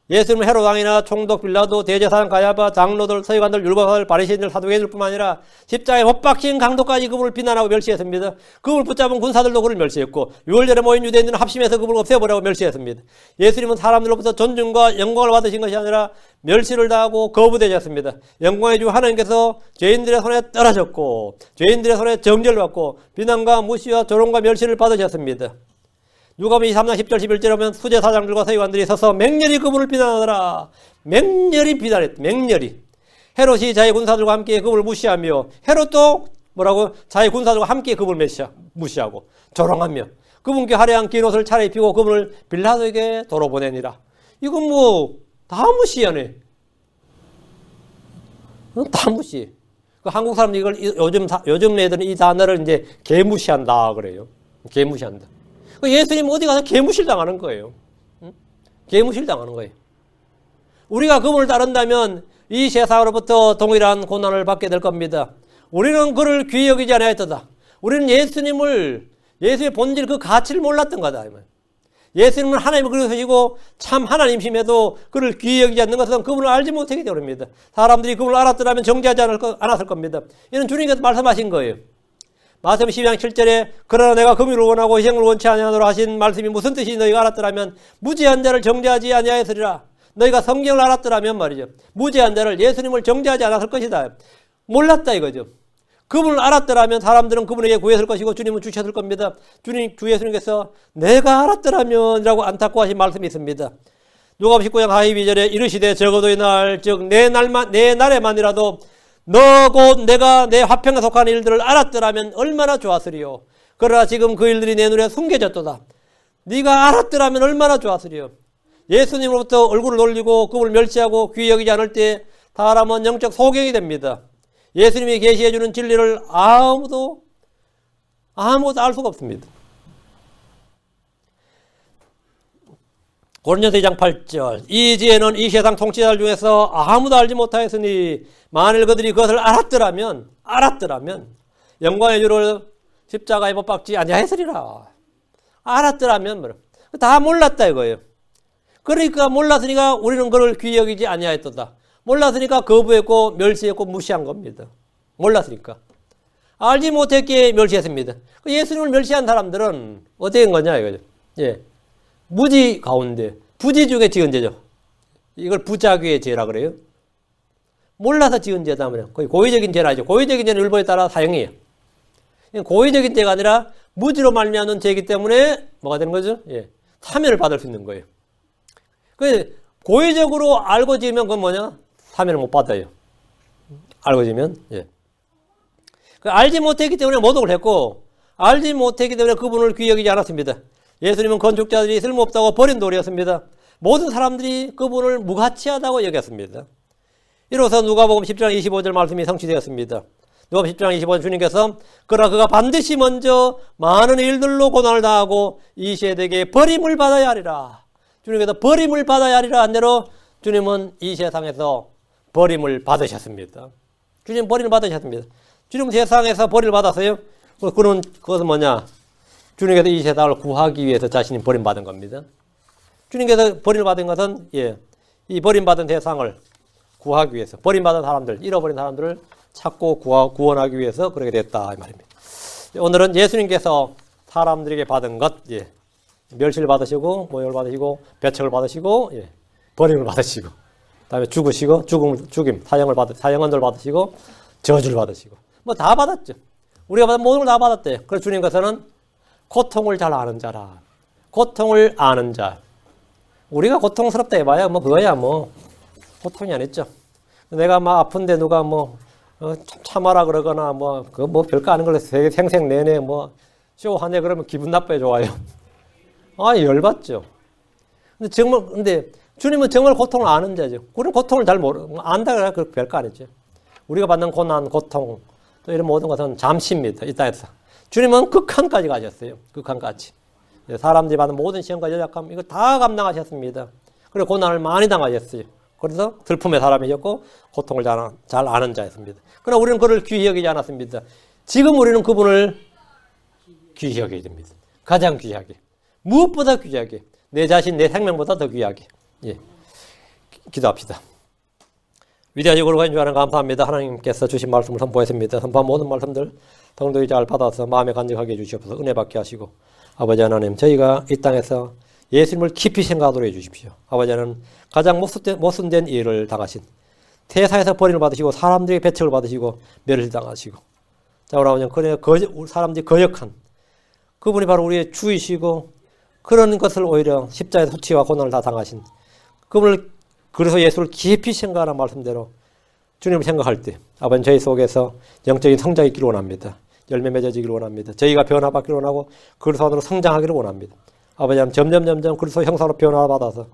예수님은 헤롯 왕이나 총독 빌라도 대제사장 가야바 장로들 서기관들 율법사들 바리새인들 사두개인들뿐만 아니라 십자가에 못 박힌 강도까지 그분을 비난하고 멸시했습니다. 그분을 붙잡은 군사들도 그를 멸시했고 유월절에 모인 유대인들은 합심해서 그분을 없애버리고 멸시했습니다. 예수님은 사람들로부터 존중과 영광을 받으신 것이 아니라 멸시를 당하고 거부되셨습니다. 영광의 주 하나님께서 죄인들의 손에 떨어졌고 죄인들의 손에 정죄를 받고 비난과 무시와 조롱과 멸시를 받으셨습니다. 누가복음 23장 10절 11절에 보면 수제사장들과 서기관들이 서서 맹렬히 그분을 비난하더라. 맹렬히 비난했다. 맹렬히. 헤롯이 자기 군사들과 함께 그분을 무시하며 헤롯도 뭐라고? 자기 군사들과 함께 그분을 무시하고 조롱하며 그분께 화려한 긴 옷을 차려입히고 그분을 빌라도에게 도로 보내니라. 이건 뭐 다 무시하네. 다 무시. 그 한국 사람들이 이걸 요즘 애들은 이 단어를 이제 개무시한다 그래요. 개무시한다. 예수님 어디 가서 개무시를 당하는 거예요. 응? 개무시를 당하는 거예요. 우리가 그분을 따른다면 이 세상으로부터 동일한 고난을 받게 될 겁니다. 우리는 그를 귀히 여기지 아니하였도다. 우리는 예수의 본질 그 가치를 몰랐던 거다. 예수님은 하나님을 그리스도시고 참 하나님심에도 그를 귀히 여기지 않는 것은 그분을 알지 못하기 때문입니다. 사람들이 그분을 알았더라면 정죄하지 않았을 겁니다. 이는 주님께서 말씀하신 거예요. 마태복음 12장 7절에 그러나 내가 금유를 원하고 희생을 원치 아니하노라 하신 말씀이 무슨 뜻인지 너희가 알았더라면 무죄한 자를 정죄하지 아니하였으리라. 너희가 성경을 알았더라면 말이죠. 무죄한 자를 예수님을 정죄하지 않았을 것이다. 몰랐다 이거죠. 그분을 알았더라면 사람들은 그분에게 구했을 것이고 주님은 주셨을 겁니다. 주 예수님께서 내가 알았더라면 라고 안타까워하신 말씀이 있습니다. 누가복음 19장 42절에 이르시되 적어도 이날 즉 내 날에만이라도 너 곧 내가 내 화평에 속한 일들을 알았더라면 얼마나 좋았으리요. 그러나 지금 그 일들이 내 눈에 숨겨졌도다. 네가 알았더라면 얼마나 좋았으리요. 예수님으로부터 얼굴을 돌리고 그분을 멸시하고 귀히 여기지 않을 때 사람은 영적 소경이 됩니다. 예수님이 계시해 주는 진리를 아무도 알 수가 없습니다. 고린도서 2장 8절 이지혜는 이 세상 통치자들 중에서 아무도 알지 못하였으니 만일 그들이 그것을 알았더라면 영광의 주를 십자가에 못 박지 아니하였으리라. 알았더라면 다 몰랐다 이거예요. 그러니까 몰랐으니까 우리는 그를 귀히 여기지 아니하였도다. 몰랐으니까 거부했고 멸시했고 무시한 겁니다. 몰랐으니까. 알지 못했기에 멸시했습니다. 예수님을 멸시한 사람들은 어떻게 된 거냐 이거죠. 예. 무지 가운데 부지 중에 지은 죄죠. 이걸 부자귀의 죄라 그래요. 몰라서 지은 죄다 말이에요. 거의 고의적인 죄는 아니죠. 고의적인 죄는 율법에 따라 사형이에요. 고의적인 죄가 아니라 무지로 말미암는 죄이기 때문에 뭐가 되는 거죠? 예. 사면을 받을 수 있는 거예요. 그 고의적으로 알고 지으면 그건 뭐냐? 사면을 못 받아요. 알고 지으면. 예. 알지 못했기 때문에 모독을 했고 알지 못했기 때문에 그분을 귀히 여기지 않았습니다. 예수님은 건축자들이 쓸모없다고 버린 돌이었습니다. 모든 사람들이 그분을 무가치하다고 여겼습니다. 이로써 누가복음 10장 25절 말씀이 성취되었습니다. 누가복음 10장 25절 주님께서 그러나 그가 반드시 먼저 많은 일들로 고난을 당하고 이 세대에게 버림을 받아야 하리라. 주님께서 버림을 받아야 하리라 한 대로 주님은 이 세상에서 버림을 받으셨습니다. 주님 버림을 받으셨습니다. 주님은 세상에서 버림을 받았어요. 그것은 뭐냐? 주님께서 이 세상을 구하기 위해서 자신이 버림받은 겁니다. 주님께서 버림을 받은 것은 이 버림받은 세상을 구하기 위해서 버림받은 사람들, 잃어버린 사람들을 찾고 구원하기 위해서 그렇게 됐다 이 말입니다. 오늘은 예수님께서 사람들에게 받은 것, 멸시를 받으시고 모욕을 받으시고 배척을 받으시고 버림을 받으시고 그다음에 죽으시고 죽임 사형을 받으시고 저주를 받으시고 뭐 다 받았죠. 우리가 받은 모든 걸 다 받았대요. 그래서 주님께서는 고통을 잘 아는 자라. 고통을 아는 자. 우리가 고통스럽다 해봐야 뭐 그거야 뭐 고통이 아니죠. 내가 막 아픈데 누가 참아라 그러거나 그거 별거 아닌 걸로 생생 내내 쇼하네 그러면 기분 나빠요 좋아요. 열받죠. 근데 주님은 정말 고통을 아는 자죠. 우리는 고통을 잘 안다 그래 그 별거 아니죠. 우리가 받는 고난, 고통 또 이런 모든 것은 잠시입니다. 이 땅에서. 주님은 극한까지 가셨어요. 극한까지. 사람들이 받는 모든 시험과 연약감 이거 다 감당하셨습니다. 그리고 고난을 많이 당하셨어요. 그래서 슬픔의 사람이셨고 고통을 잘 아는 자였습니다. 그러나 우리는 그를 귀히 여기지 않았습니다. 지금 우리는 그분을 귀히 여기게 됩니다. 가장 귀하게. 무엇보다 귀하게. 내 자신, 내 생명보다 더 귀하게. 기도합시다. 위대하시고 거룩하신 주 하나님 감사합니다. 하나님께서 주신 말씀을 선포했습니다. 선포한 모든 말씀들 성도들이 잘 받아서 마음에 간직하게 해주시옵소서. 은혜 받게 하시고 아버지 하나님 저희가 이 땅에서 예수님을 깊이 생각하도록 해주십시오. 아버지 하나님 가장 못순된 일을 당하신 태사에서 버림을 받으시고 사람들에게 배척을 받으시고 멸시를 당하시고 자 우리 아버지 사람들이 거역한 그분이 바로 우리의 주이시고 그런 것을 오히려 십자가의 수치와 고난을 다 당하신 그분을 그래서 예수를 깊이 생각하는 말씀대로 주님을 생각할 때 아버지 저희 속에서 영적인 성장이 있기를 원합니다. 열매 맺어지기를 원합니다. 저희가 변화받기를 원하고 그리스도 안으로 성장하기를 원합니다. 아버지 점점 그리스도 형상으로 변화받아서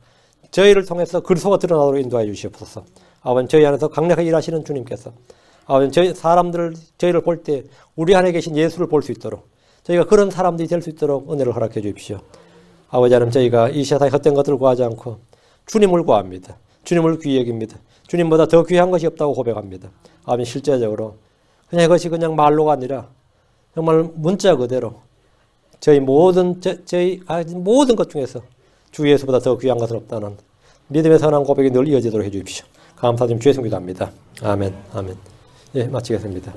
저희를 통해서 그리스도가 드러나도록 인도하여 주시옵소서. 아버지 저희 안에서 강력하게 일하시는 주님께서 아버지 저희 사람들을 저희를 볼 때 우리 안에 계신 예수를 볼 수 있도록 저희가 그런 사람들이 될 수 있도록 은혜를 허락해 주십시오. 아버지 하나님 저희가 이 세상에 헛된 것들을 구하지 않고 주님을 구합니다. 주님을 귀히 여깁니다. 주님보다 더 귀한 것이 없다고 고백합니다. 아버지 실제적으로 그냥 이것이 그냥 말로가 아니라 정말 문자 그대로 저희 모든 것 중에서 주 예수보다 더 귀한 것은 없다는 믿음의 선한 고백이 늘 이어지도록 해 주십시오. 감사드리며 주의 성기도합니다. 아멘. 아멘. 예, 마치겠습니다.